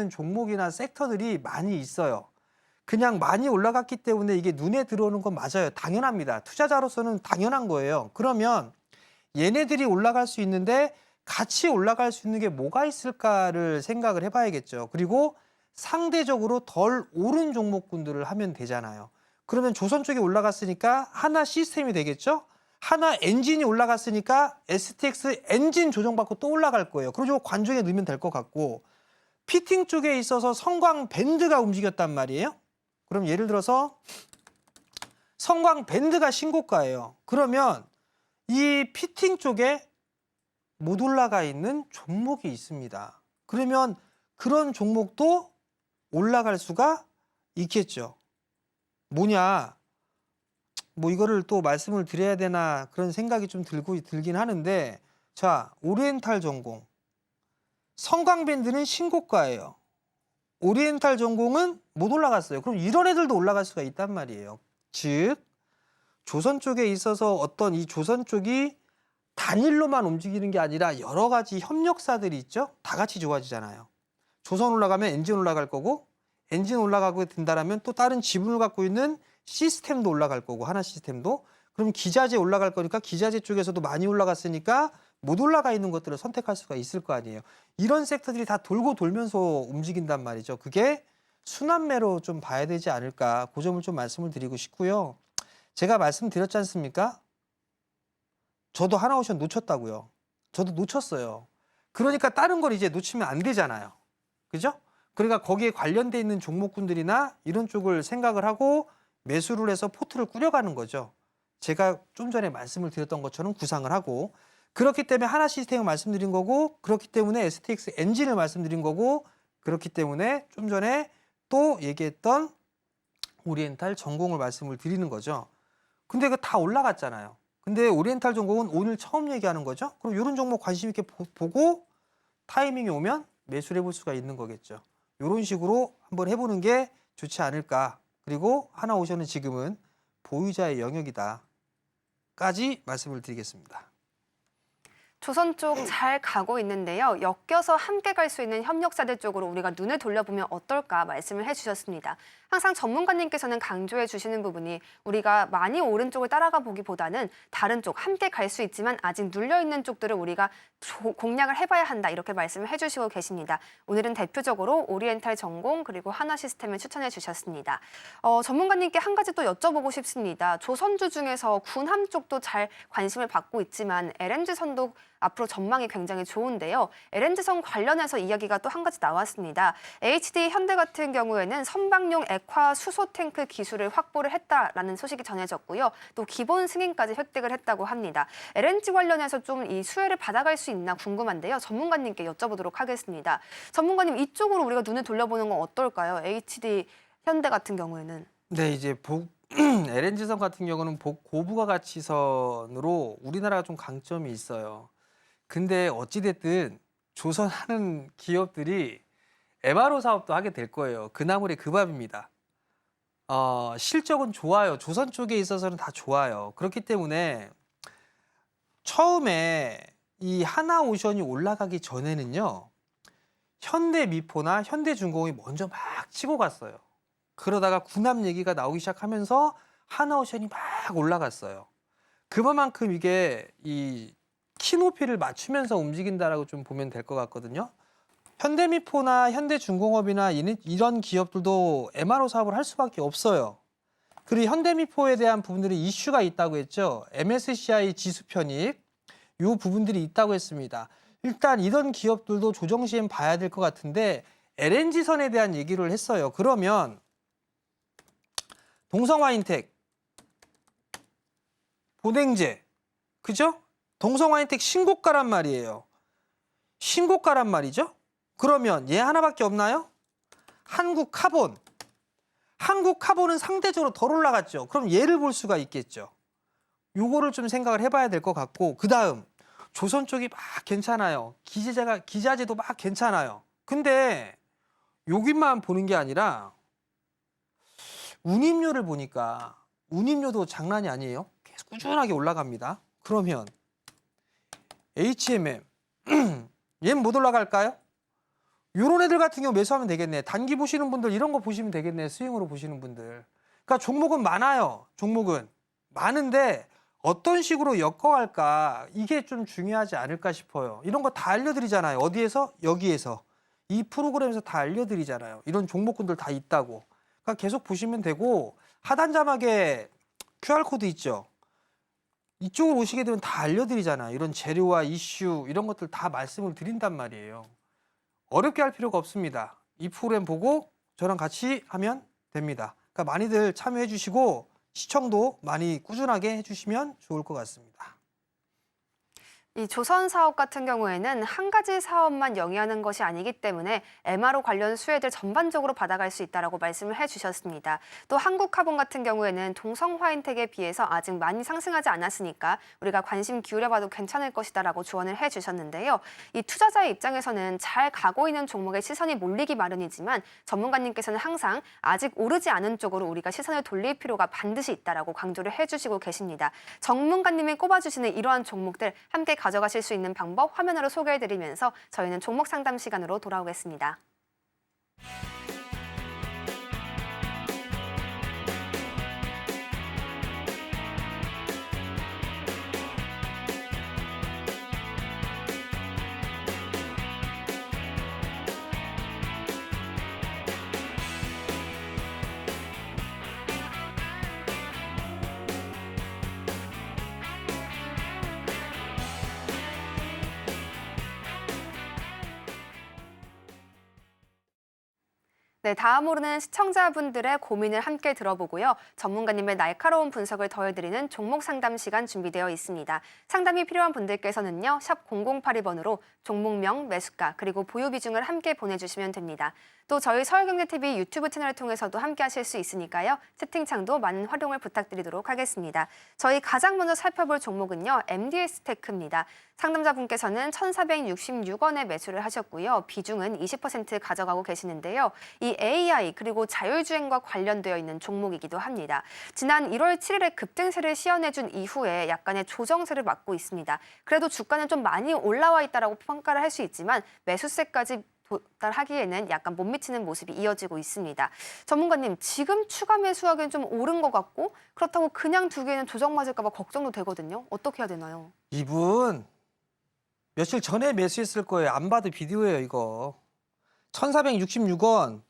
종목이나 섹터들이 많이 있어요. 그냥 많이 올라갔기 때문에 이게 눈에 들어오는 건 맞아요. 당연합니다. 투자자로서는 당연한 거예요. 그러면 얘네들이 올라갈 수 있는데 같이 올라갈 수 있는 게 뭐가 있을까를 생각을 해봐야겠죠. 그리고 상대적으로 덜 오른 종목군들을 하면 되잖아요. 그러면 조선 쪽이 올라갔으니까 하나 시스템이 되겠죠. 하나 엔진이 올라갔으니까 STX 엔진 조정받고 또 올라갈 거예요. 그리고 관중에 넣으면 될 것 같고, 피팅 쪽에 있어서 성광 밴드가 움직였단 말이에요. 그럼 예를 들어서 성광 밴드가 신고가예요. 그러면 이 피팅 쪽에 못 올라가 있는 종목이 있습니다. 그러면 그런 종목도 올라갈 수가 있겠죠. 뭐냐? 뭐 이거를 또 말씀을 드려야 되나 그런 생각이 좀 들긴 하는데, 자, 오리엔탈 전공. 성광밴드는 신고가예요. 오리엔탈 전공은 못 올라갔어요. 그럼 이런 애들도 올라갈 수가 있단 말이에요. 즉, 조선 쪽에 있어서 어떤 이 조선 쪽이 단일로만 움직이는 게 아니라 여러 가지 협력사들이 있죠. 다 같이 좋아지잖아요. 조선 올라가면 엔진 올라갈 거고, 엔진 올라가고 된다라면 또 다른 지분을 갖고 있는 시스템도 올라갈 거고, 하나 시스템도. 그럼 기자재 올라갈 거니까 기자재 쪽에서도 많이 올라갔으니까 못 올라가 있는 것들을 선택할 수가 있을 거 아니에요. 이런 섹터들이 다 돌고 돌면서 움직인단 말이죠. 그게 순환매로 좀 봐야 되지 않을까. 그 점을 좀 말씀을 드리고 싶고요. 제가 말씀드렸지 않습니까? 저도 하나오션 놓쳤다고요. 저도 놓쳤어요. 그러니까 다른 걸 이제 놓치면 안 되잖아요. 그죠? 그러니까 거기에 관련돼 있는 종목군들이나 이런 쪽을 생각을 하고 매수를 해서 포트를 꾸려가는 거죠. 제가 좀 전에 말씀을 드렸던 것처럼 구상을 하고, 그렇기 때문에 하나 시스템을 말씀드린 거고, 그렇기 때문에 STX 엔진을 말씀드린 거고, 그렇기 때문에 좀 전에 또 얘기했던 오리엔탈 전공을 말씀을 드리는 거죠. 근데 그 다 올라갔잖아요. 근데 오리엔탈 전공은 오늘 처음 얘기하는 거죠. 그럼 이런 종목 관심 있게 보고 타이밍이 오면 매수를 해볼 수가 있는 거겠죠. 이런 식으로 한번 해보는 게 좋지 않을까. 그리고 하나오션은 지금은 보유자의 영역이다까지 말씀을 드리겠습니다. 조선 쪽 잘 가고 있는데요. 엮여서 함께 갈 수 있는 협력사들 쪽으로 우리가 눈을 돌려보면 어떨까 말씀을 해주셨습니다. 항상 전문가님께서는 강조해 주시는 부분이 우리가 많이 오른쪽을 따라가 보기보다는 다른 쪽, 함께 갈 수 있지만 아직 눌려있는 쪽들을 우리가 공략을 해봐야 한다, 이렇게 말씀을 해주시고 계십니다. 오늘은 대표적으로 오리엔탈 전공 그리고 하나 시스템을 추천해 주셨습니다. 전문가님께 한 가지 또 여쭤보고 싶습니다. 조선주 중에서 군함 쪽도 잘 관심을 받고 있지만 LNG선도 앞으로 전망이 굉장히 좋은데요. LNG선 관련해서 이야기가 또 한 가지 나왔습니다. HD 현대 같은 경우에는 선박용 액화 수소 탱크 기술을 확보를 했다라는 소식이 전해졌고요. 또 기본 승인까지 획득을 했다고 합니다. LNG 관련해서 좀 이 수혜를 받아갈 수 있나 궁금한데요. 전문가님께 여쭤보도록 하겠습니다. 전문가님, 이쪽으로 우리가 눈을 돌려보는 건 어떨까요? HD 현대 같은 경우에는. 네, 이제 LNG선 같은 경우는 고부가 가치선으로 우리나라가 좀 강점이 있어요. 근데 어찌됐든 조선하는 기업들이 MRO 사업도 하게 될 거예요. 그 나물의 그 밥입니다. 실적은 좋아요. 조선 쪽에 있어서는 다 좋아요. 그렇기 때문에 처음에 이 하나오션이 올라가기 전에는요, 현대미포나 현대중공업이 먼저 막 치고 갔어요. 그러다가 군함 얘기가 나오기 시작하면서 하나오션이 막 올라갔어요. 그만큼 이게 이 키높이를 맞추면서 움직인다라고 좀 보면 될 것 같거든요. 현대미포나 현대중공업이나 이런 기업들도 MRO 사업을 할 수밖에 없어요. 그리고 현대미포에 대한 부분들이 이슈가 있다고 했죠. MSCI 지수 편입, 이 부분들이 있다고 했습니다. 일단 이런 기업들도 조정 시엔 봐야 될 것 같은데 LNG선에 대한 얘기를 했어요. 그러면 동성화인텍, 보냉제, 그죠? 동성화인텍 신고가란 말이에요. 신고가란 말이죠? 그러면 얘 하나밖에 없나요? 한국카본. 한국카본은 상대적으로 덜 올라갔죠. 그럼 얘를 볼 수가 있겠죠. 요거를 좀 생각을 해봐야 될 것 같고, 그 다음 조선 쪽이 막 괜찮아요. 기자재도 막 괜찮아요. 근데 여기만 보는 게 아니라 운임료를 보니까 운임료도 장난이 아니에요. 계속 꾸준하게 올라갑니다. 그러면 HMM 얘는 못 올라갈까요? 요런 애들 같은 경우 매수하면 되겠네. 단기 보시는 분들 이런 거 보시면 되겠네. 스윙으로 보시는 분들. 그러니까 종목은 많아요. 종목은 많은데 어떤 식으로 엮어갈까 이게 좀 중요하지 않을까 싶어요. 이런 거 다 알려드리잖아요. 어디에서? 여기에서. 이 프로그램에서 다 알려드리잖아요. 이런 종목군들 다 있다고. 그러니까 계속 보시면 되고 하단 자막에 QR코드 있죠. 이쪽으로 오시게 되면 다 알려드리잖아요. 이런 재료와 이슈 이런 것들 다 말씀을 드린단 말이에요. 어렵게 할 필요가 없습니다. 이 프로그램 보고 저랑 같이 하면 됩니다. 그러니까 많이들 참여해 주시고 시청도 많이 꾸준하게 해주시면 좋을 것 같습니다. 이 조선 사업 같은 경우에는 한 가지 사업만 영위하는 것이 아니기 때문에 MRO 관련 수혜들 전반적으로 받아갈 수 있다라고 말씀을 해주셨습니다. 또 한국카본 같은 경우에는 동성화인텍에 비해서 아직 많이 상승하지 않았으니까 우리가 관심 기울여봐도 괜찮을 것이다라고 조언을 해주셨는데요. 이 투자자의 입장에서는 잘 가고 있는 종목에 시선이 몰리기 마련이지만 전문가님께서는 항상 아직 오르지 않은 쪽으로 우리가 시선을 돌릴 필요가 반드시 있다라고 강조를 해주시고 계십니다. 전문가님이 꼽아주시는 이러한 종목들 함께 가져가실 수 있는 방법 화면으로 소개해드리면서 저희는 종목 상담 시간으로 돌아오겠습니다. 네, 다음으로는 시청자분들의 고민을 함께 들어보고요. 전문가님의 날카로운 분석을 더해드리는 종목 상담 시간 준비되어 있습니다. 상담이 필요한 분들께서는요. 샵 0082번으로 종목명, 매수가, 그리고 보유 비중을 함께 보내주시면 됩니다. 또 저희 서울경제TV 유튜브 채널을 통해서도 함께 하실 수 있으니까요. 채팅창도 많은 활용을 부탁드리도록 하겠습니다. 저희 가장 먼저 살펴볼 종목은요. MDS테크입니다. 상담자분께서는 1,466원에 매수를 하셨고요. 비중은 20% 가져가고 계시는데요. 이 AI 그리고 자율주행과 관련되어 있는 종목이기도 합니다. 지난 1월 7일에 급등세를 시연해준 이후에 약간의 조정세를 맞고 있습니다. 그래도 주가는 좀 많이 올라와 있다라고 평가를 할 수 있지만 매수세까지 도달하기에는 약간 못 미치는 모습이 이어지고 있습니다. 전문가님, 지금 추가 매수하기엔 좀 오른 것 같고 그렇다고 그냥 두기에는 조정 맞을까 봐 걱정도 되거든요. 어떻게 해야 되나요? 이분 며칠 전에 매수했을 거예요. 안 봐도 비디오예요, 이거. 1,466원.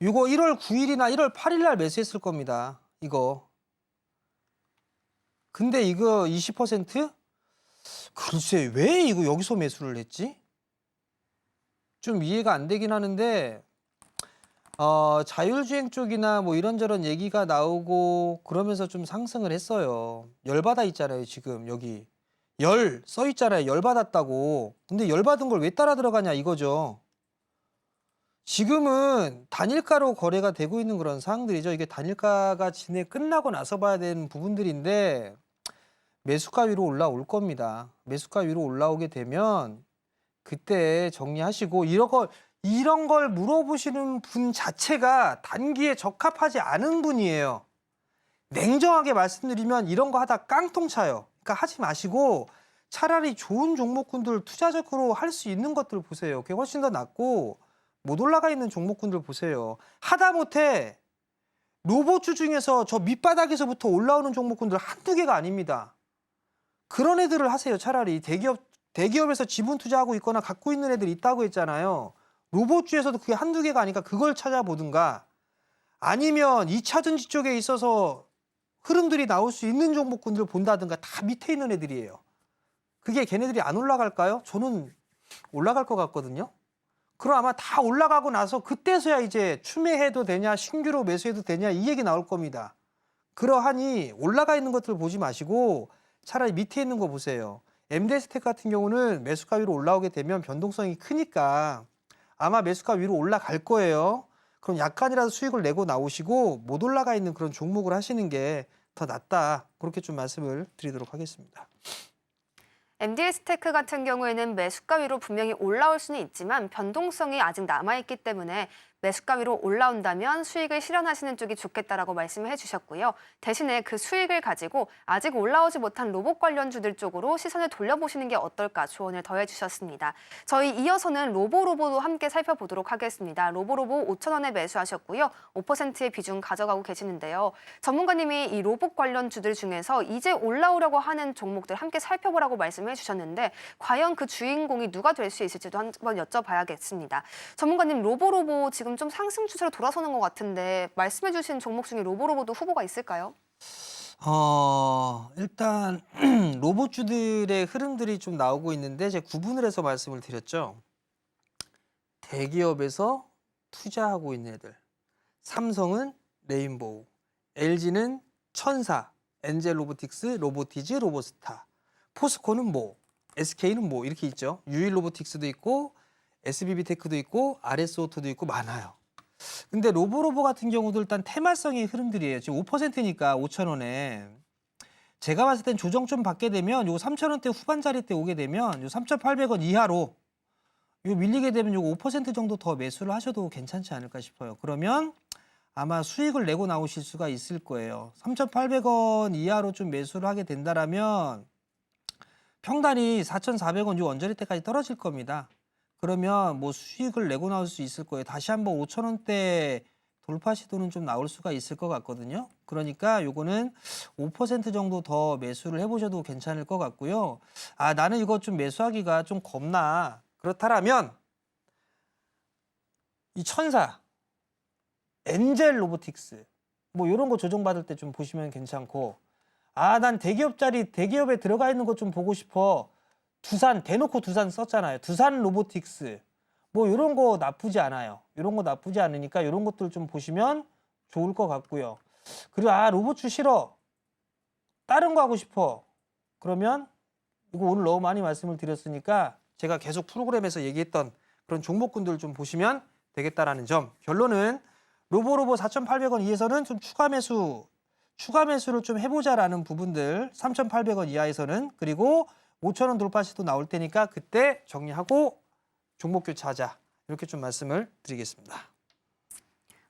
이거 1월 9일이나 1월 8일 날 매수했을 겁니다. 이거. 근데 이거 20%? 글쎄, 왜 이거 여기서 매수를 했지? 좀 이해가 안 되긴 하는데 자율주행 쪽이나 뭐 이런저런 얘기가 나오고 그러면서 좀 상승을 했어요. 열받아 있잖아요, 지금 여기. 열 써 있잖아요. 열받았다고. 근데 열받은 걸 왜 따라 들어가냐 이거죠. 지금은 단일가로 거래가 되고 있는 그런 상황들이죠. 이게 단일가가 진행 끝나고 나서 봐야 되는 부분들인데 매수가 위로 올라올 겁니다. 매수가 위로 올라오게 되면 그때 정리하시고 이런 걸 물어보시는 분 자체가 단기에 적합하지 않은 분이에요. 냉정하게 말씀드리면 이런 거 하다 깡통 차요. 그러니까 하지 마시고 차라리 좋은 종목군들 투자적으로 할 수 있는 것들 보세요. 그게 훨씬 더 낫고 못 올라가 있는 종목군들 보세요. 하다못해 로봇주 중에서 저 밑바닥에서부터 올라오는 종목군들 한두 개가 아닙니다. 그런 애들을 하세요. 차라리 대기업에서 지분 투자하고 있거나 갖고 있는 애들이 있다고 했잖아요. 로봇주에서도 그게 한두 개가 아니까 그걸 찾아보든가 아니면 2차전지 쪽에 있어서 흐름들이 나올 수 있는 종목군들 본다든가 다 밑에 있는 애들이에요. 그게 걔네들이 안 올라갈까요? 저는 올라갈 것 같거든요. 그럼 아마 다 올라가고 나서 그때서야 이제 추매해도 되냐 신규로 매수해도 되냐 이 얘기 나올 겁니다. 그러하니 올라가 있는 것들 보지 마시고 차라리 밑에 있는 거 보세요. MDS텍 같은 경우는 매수가 위로 올라오게 되면 변동성이 크니까 아마 매수가 위로 올라갈 거예요. 그럼 약간이라도 수익을 내고 나오시고 못 올라가 있는 그런 종목을 하시는 게 더 낫다. 그렇게 좀 말씀을 드리도록 하겠습니다. MDS테크 같은 경우에는 매수가 위로 분명히 올라올 수는 있지만 변동성이 아직 남아있기 때문에 매수가 위로 올라온다면 수익을 실현하시는 쪽이 좋겠다라고 말씀을 해주셨고요. 대신에 그 수익을 가지고 아직 올라오지 못한 로봇 관련주들 쪽으로 시선을 돌려보시는 게 어떨까 조언을 더해주셨습니다. 저희 이어서는 로보로보도 함께 살펴보도록 하겠습니다. 로보로보 5,000원에 매수하셨고요. 5%의 비중 가져가고 계시는데요. 전문가님이 이 로봇 관련주들 중에서 이제 올라오려고 하는 종목들 함께 살펴보라고 말씀을 해주셨는데 과연 그 주인공이 누가 될 수 있을지도 한번 여쭤봐야겠습니다. 전문가님, 로보로보 지금 좀 상승 추세로 돌아서는 것 같은데 말씀해주신 종목 중에 로보로보도 후보가 있을까요? 일단 로봇주들의 흐름들이 좀 나오고 있는데 제가 구분을 해서 말씀을 드렸죠. 대기업에서 투자하고 있는 애들. 삼성은 레인보우, LG는 천사, 엔젤로보틱스, 로보티즈, 로보스타, 포스코는 뭐, SK는 뭐 이렇게 있죠. 유일로보틱스도 있고 SBB테크도 있고 RS오토도 있고 많아요. 근데 로보로보 같은 경우도 일단 테마성의 흐름들이에요. 지금 5%니까 5,000원에 제가 봤을 땐 조정 좀 받게 되면 요 3,000원대 후반자리 때 오게 되면 요 3,800원 이하로 요 밀리게 되면 요 5% 정도 더 매수를 하셔도 괜찮지 않을까 싶어요. 그러면 아마 수익을 내고 나오실 수가 있을 거예요. 3,800원 이하로 좀 매수를 하게 된다라면 평단이 4,400원 요 언저리 때까지 떨어질 겁니다. 그러면 뭐 수익을 내고 나올 수 있을 거예요. 다시 한번 5,000원대 돌파 시도는 좀 나올 수가 있을 것 같거든요. 그러니까 요거는 5% 정도 더 매수를 해보셔도 괜찮을 것 같고요. 아, 나는 이거 좀 매수하기가 좀 겁나. 그렇다라면 이 천사, 엔젤 로보틱스 뭐 이런 거 조정받을 때 좀 보시면 괜찮고, 아, 난 대기업에 들어가 있는 것 좀 보고 싶어. 두산, 대놓고 두산 썼잖아요. 두산 로보틱스. 뭐 이런 거 나쁘지 않아요. 이런 거 나쁘지 않으니까 이런 것들 좀 보시면 좋을 것 같고요. 그리고 아, 로봇주 싫어. 다른 거 하고 싶어. 그러면 이거 오늘 너무 많이 말씀을 드렸으니까 제가 계속 프로그램에서 얘기했던 그런 종목군들 좀 보시면 되겠다라는 점. 결론은 로보로보 4,800원 이하에서는 좀 추가 매수를 좀 해보자라는 부분들. 3,800원 이하에서는. 그리고 5,000원 돌파 시도 나올 테니까 그때 정리하고 종목 교체하자. 이렇게 좀 말씀을 드리겠습니다.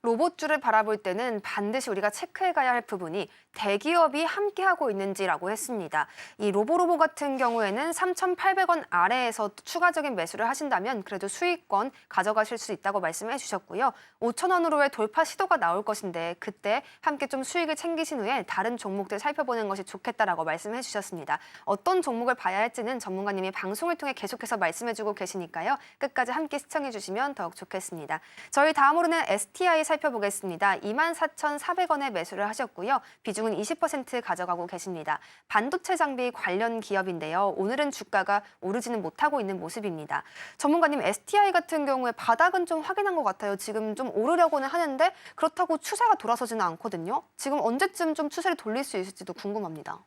로봇주를 바라볼 때는 반드시 우리가 체크해 가야 할 부분이 대기업이 함께하고 있는지라고 했습니다. 이 로보로보 같은 경우에는 3,800원 아래에서 추가적인 매수를 하신다면 그래도 수익권 가져가실 수 있다고 말씀해 주셨고요. 5,000원으로의 돌파 시도가 나올 것인데 그때 함께 좀 수익을 챙기신 후에 다른 종목들 살펴보는 것이 좋겠다라고 말씀해 주셨습니다. 어떤 종목을 봐야 할지는 전문가님이 방송을 통해 계속해서 말씀해 주고 계시니까요. 끝까지 함께 시청해 주시면 더욱 좋겠습니다. 저희 다음으로는 STI 살펴보겠습니다. 24,400원에 매수를 하셨고요. 비중은 20% 가져가고 계십니다. 반도체 장비 관련 기업인데요. 오늘은 주가가 오르지는 못하고 있는 모습입니다. 전문가님, STI 같은 경우에 바닥은 좀 확인한 것 같아요. 지금 좀 오르려고는 하는데 그렇다고 추세가 돌아서지는 않거든요. 지금 언제쯤 좀 추세를 돌릴 수 있을지도 궁금합니다.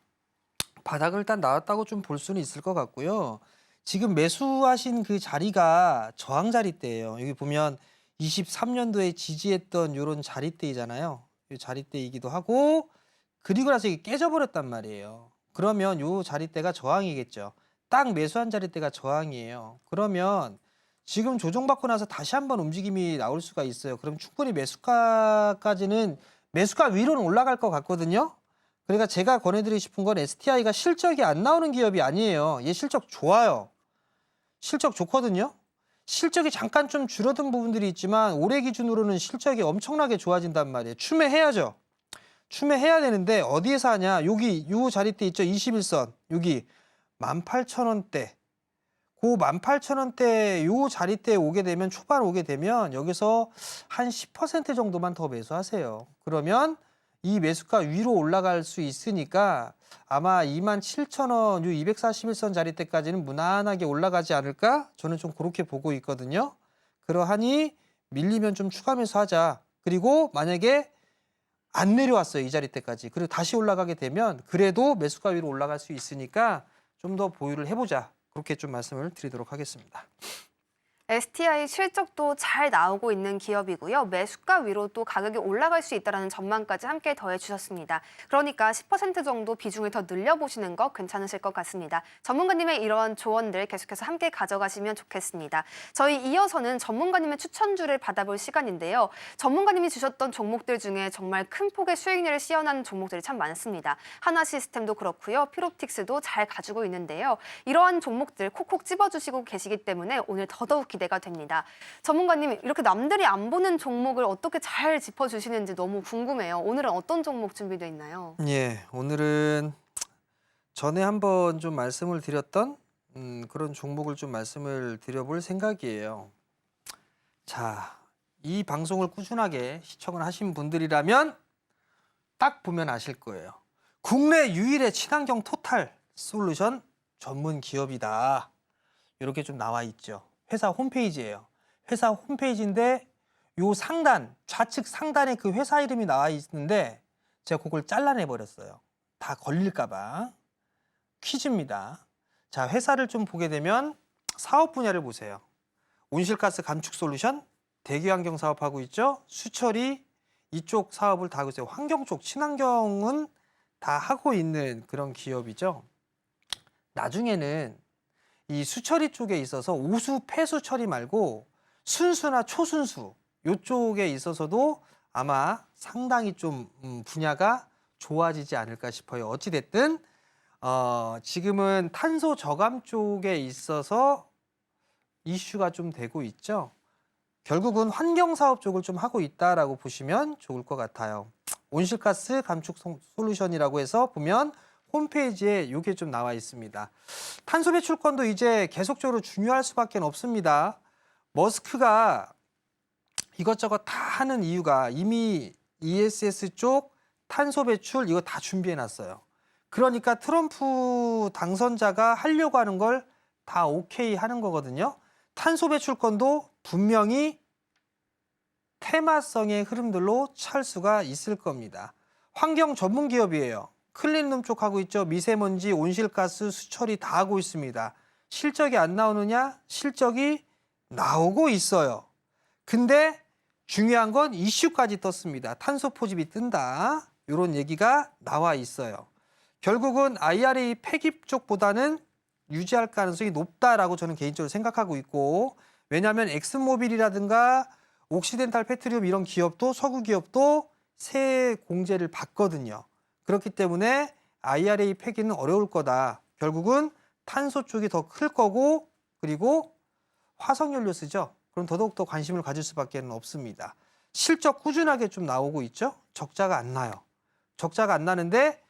바닥을 일단 나왔다고 좀 볼 수는 있을 것 같고요. 지금 매수하신 그 자리가 저항 자리대예요. 여기 보면 23년도에 지지했던 이런 자리대이잖아요. 이 자리대이기도 하고 그리고 나서 이게 깨져버렸단 말이에요. 그러면 이 자리대가 저항이겠죠. 딱 매수한 자리대가 저항이에요. 그러면 지금 조정받고 나서 다시 한번 움직임이 나올 수가 있어요. 그럼 충분히 매수가 위로는 올라갈 것 같거든요. 그러니까 제가 권해드리고 싶은 건 STI가 실적이 안 나오는 기업이 아니에요. 얘 실적 좋아요. 실적 좋거든요. 실적이 잠깐 좀 줄어든 부분들이 있지만 올해 기준으로는 실적이 엄청나게 좋아진단 말이에요. 추매해야죠. 추매해야 되는데 어디에서 하냐. 여기 요 자리대 있죠. 21선. 여기 18,000원대. 그 18,000원대 요 자리대에 오게 되면 초반 오게 되면 여기서 한 10% 정도만 더 매수하세요. 그러면 이 매수가 위로 올라갈 수 있으니까 아마 27,000원, 요 241선 자리대까지는 무난하게 올라가지 않을까? 저는 좀 그렇게 보고 있거든요. 그러하니 밀리면 좀 추가 매수하자. 그리고 만약에 안 내려왔어요. 이 자리대까지. 그리고 다시 올라가게 되면 그래도 매수가 위로 올라갈 수 있으니까 좀 더 보유를 해보자. 그렇게 좀 말씀을 드리도록 하겠습니다. STI 실적도 잘 나오고 있는 기업이고요. 매수가 위로 또 가격이 올라갈 수 있다는 전망까지 함께 더해주셨습니다. 그러니까 10% 정도 비중을 더 늘려보시는 거 괜찮으실 것 같습니다. 전문가님의 이런 조언들 계속해서 함께 가져가시면 좋겠습니다. 저희 이어서는 전문가님의 추천주를 받아볼 시간인데요. 전문가님이 주셨던 종목들 중에 정말 큰 폭의 수익률을 시현하는 종목들이 참 많습니다. 하나시스템도 그렇고요. 피롭틱스도 잘 가지고 있는데요. 이러한 종목들 콕콕 집어주시고 계시기 때문에 오늘 더더욱 기대가 됩니다. 전문가님, 이렇게 남들이 안 보는 종목을 어떻게 잘 짚어주시는지 너무 궁금해요. 오늘은 어떤 종목 준비되어 있나요? 예, 오늘은 전에 한번 좀 말씀을 드렸던 그런 종목을 좀 말씀을 드려볼 생각이에요. 자, 이 방송을 꾸준하게 시청을 하신 분들이라면 딱 보면 아실 거예요. 국내 유일의 친환경 토탈 솔루션 전문 기업이다. 이렇게 좀 나와 있죠. 회사 홈페이지예요. 회사 홈페이지인데 요 상단, 좌측 상단에 그 회사 이름이 나와 있는데 제가 그걸 잘라내 버렸어요. 다 걸릴까 봐. 퀴즈입니다. 자, 회사를 좀 보게 되면 사업 분야를 보세요. 온실가스 감축 솔루션, 대기환경 사업하고 있죠. 수처리 이쪽 사업을 다 하고 있어요. 환경 쪽, 친환경은 다 하고 있는 그런 기업이죠. 나중에는 이 수처리 쪽에 있어서 오수 폐수 처리 말고 순수나 초순수 이쪽에 있어서도 아마 상당히 좀 분야가 좋아지지 않을까 싶어요. 어찌 됐든 지금은 탄소 저감 쪽에 있어서 이슈가 좀 되고 있죠. 결국은 환경 사업 쪽을 좀 하고 있다라고 보시면 좋을 것 같아요. 온실가스 감축 솔루션이라고 해서 보면 홈페이지에 이게 좀 나와 있습니다. 탄소 배출권도 이제 계속적으로 중요할 수밖에 없습니다. 머스크가 이것저것 다 하는 이유가 이미 ESS 쪽 탄소 배출 이거 다 준비해 놨어요. 그러니까 트럼프 당선자가 하려고 하는 걸 다 오케이 하는 거거든요. 탄소 배출권도 분명히 테마성의 흐름들로 찰 수가 있을 겁니다. 환경 전문 기업이에요. 클린룸 쪽 하고 있죠. 미세먼지, 온실가스, 수처리 다 하고 있습니다. 실적이 안 나오느냐? 실적이 나오고 있어요. 근데 중요한 건 이슈까지 떴습니다. 탄소 포집이 뜬다. 이런 얘기가 나와 있어요. 결국은 IRA 폐기 쪽보다는 유지할 가능성이 높다라고 저는 개인적으로 생각하고 있고, 왜냐하면 엑슨모빌이라든가 옥시덴탈 페트리움 이런 기업도 서구 기업도 세액 공제를 받거든요. 그렇기 때문에 IRA 폐기는 어려울 거다. 결국은 탄소 쪽이 더 클 거고, 그리고 화석연료 쓰죠. 그럼 더더욱 관심을 가질 수밖에 없습니다. 실적 꾸준하게 좀 나오고 있죠. 적자가 안 나요. 적자가 안 나는데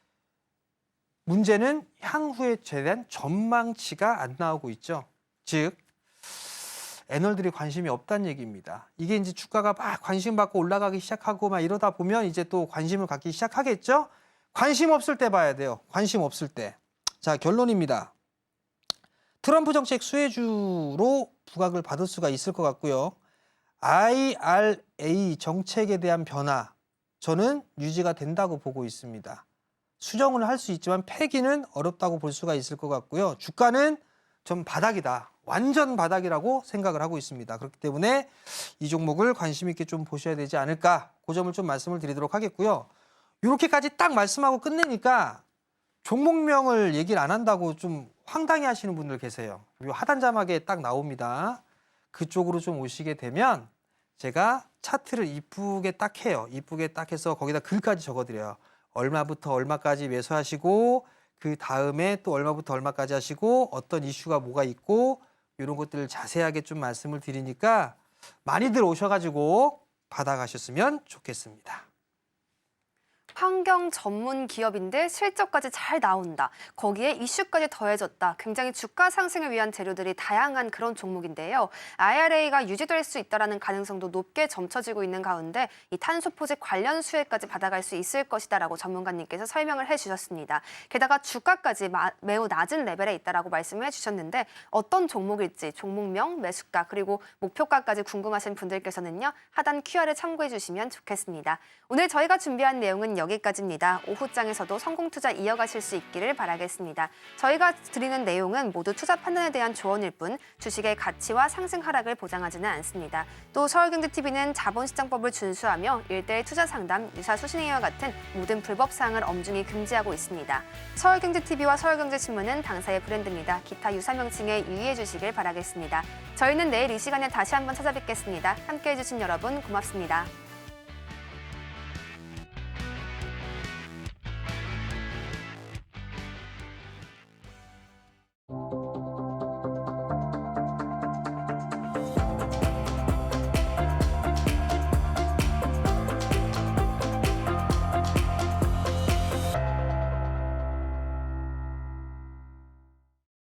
문제는 향후에 대한 전망치가 안 나오고 있죠. 즉 애널들이 관심이 없다는 얘기입니다. 이게 이제 주가가 막 관심 받고 올라가기 시작하고 막 이러다 보면 이제 또 관심을 갖기 시작하겠죠. 관심 없을 때 봐야 돼요. 관심 없을 때. 자, 결론입니다. 트럼프 정책 수혜주로 부각을 받을 수가 있을 것 같고요. IRA 정책에 대한 변화, 저는 유지가 된다고 보고 있습니다. 수정을 할 수 있지만 폐기는 어렵다고 볼 수가 있을 것 같고요. 주가는 좀 바닥이다. 완전 바닥이라고 생각을 하고 있습니다. 그렇기 때문에 이 종목을 관심 있게 좀 보셔야 되지 않을까. 그 점을 좀 말씀을 드리도록 하겠고요. 이렇게까지 딱 말씀하고 끝내니까 종목명을 얘기를 안 한다고 좀 황당해 하시는 분들 계세요. 그리고 하단 자막에 딱 나옵니다. 그쪽으로 좀 오시게 되면 제가 차트를 이쁘게 딱 해요. 이쁘게 딱 해서 거기다 글까지 적어드려요. 얼마부터 얼마까지 매수하시고 그 다음에 또 얼마부터 얼마까지 하시고 어떤 이슈가 뭐가 있고 이런 것들을 자세하게 좀 말씀을 드리니까 많이들 오셔가지고 받아가셨으면 좋겠습니다. 환경 전문 기업인데 실적까지 잘 나온다. 거기에 이슈까지 더해졌다. 굉장히 주가 상승을 위한 재료들이 다양한 그런 종목인데요. IRA가 유지될 수 있다는 가능성도 높게 점쳐지고 있는 가운데 이 탄소 포집 관련 수혜까지 받아갈 수 있을 것이다라고 전문가님께서 설명을 해주셨습니다. 게다가 주가까지 매우 낮은 레벨에 있다라고 말씀을 해주셨는데 어떤 종목일지 종목명, 매수가 그리고 목표가까지 궁금하신 분들께서는요. 하단 QR을 참고해 주시면 좋겠습니다. 오늘 저희가 준비한 내용은 여기까지입니다. 오후장에서도 성공 투자 이어가실 수 있기를 바라겠습니다. 저희가 드리는 내용은 모두 투자 판단에 대한 조언일 뿐 주식의 가치와 상승 하락을 보장하지는 않습니다. 또 서울경제TV는 자본시장법을 준수하며 1:1 투자 상담, 유사 수신행위와 같은 모든 불법 사항을 엄중히 금지하고 있습니다. 서울경제TV와 서울경제신문은 당사의 브랜드입니다. 기타 유사 명칭에 유의해 주시길 바라겠습니다. 저희는 내일 이 시간에 다시 한번 찾아뵙겠습니다. 함께해 주신 여러분 고맙습니다.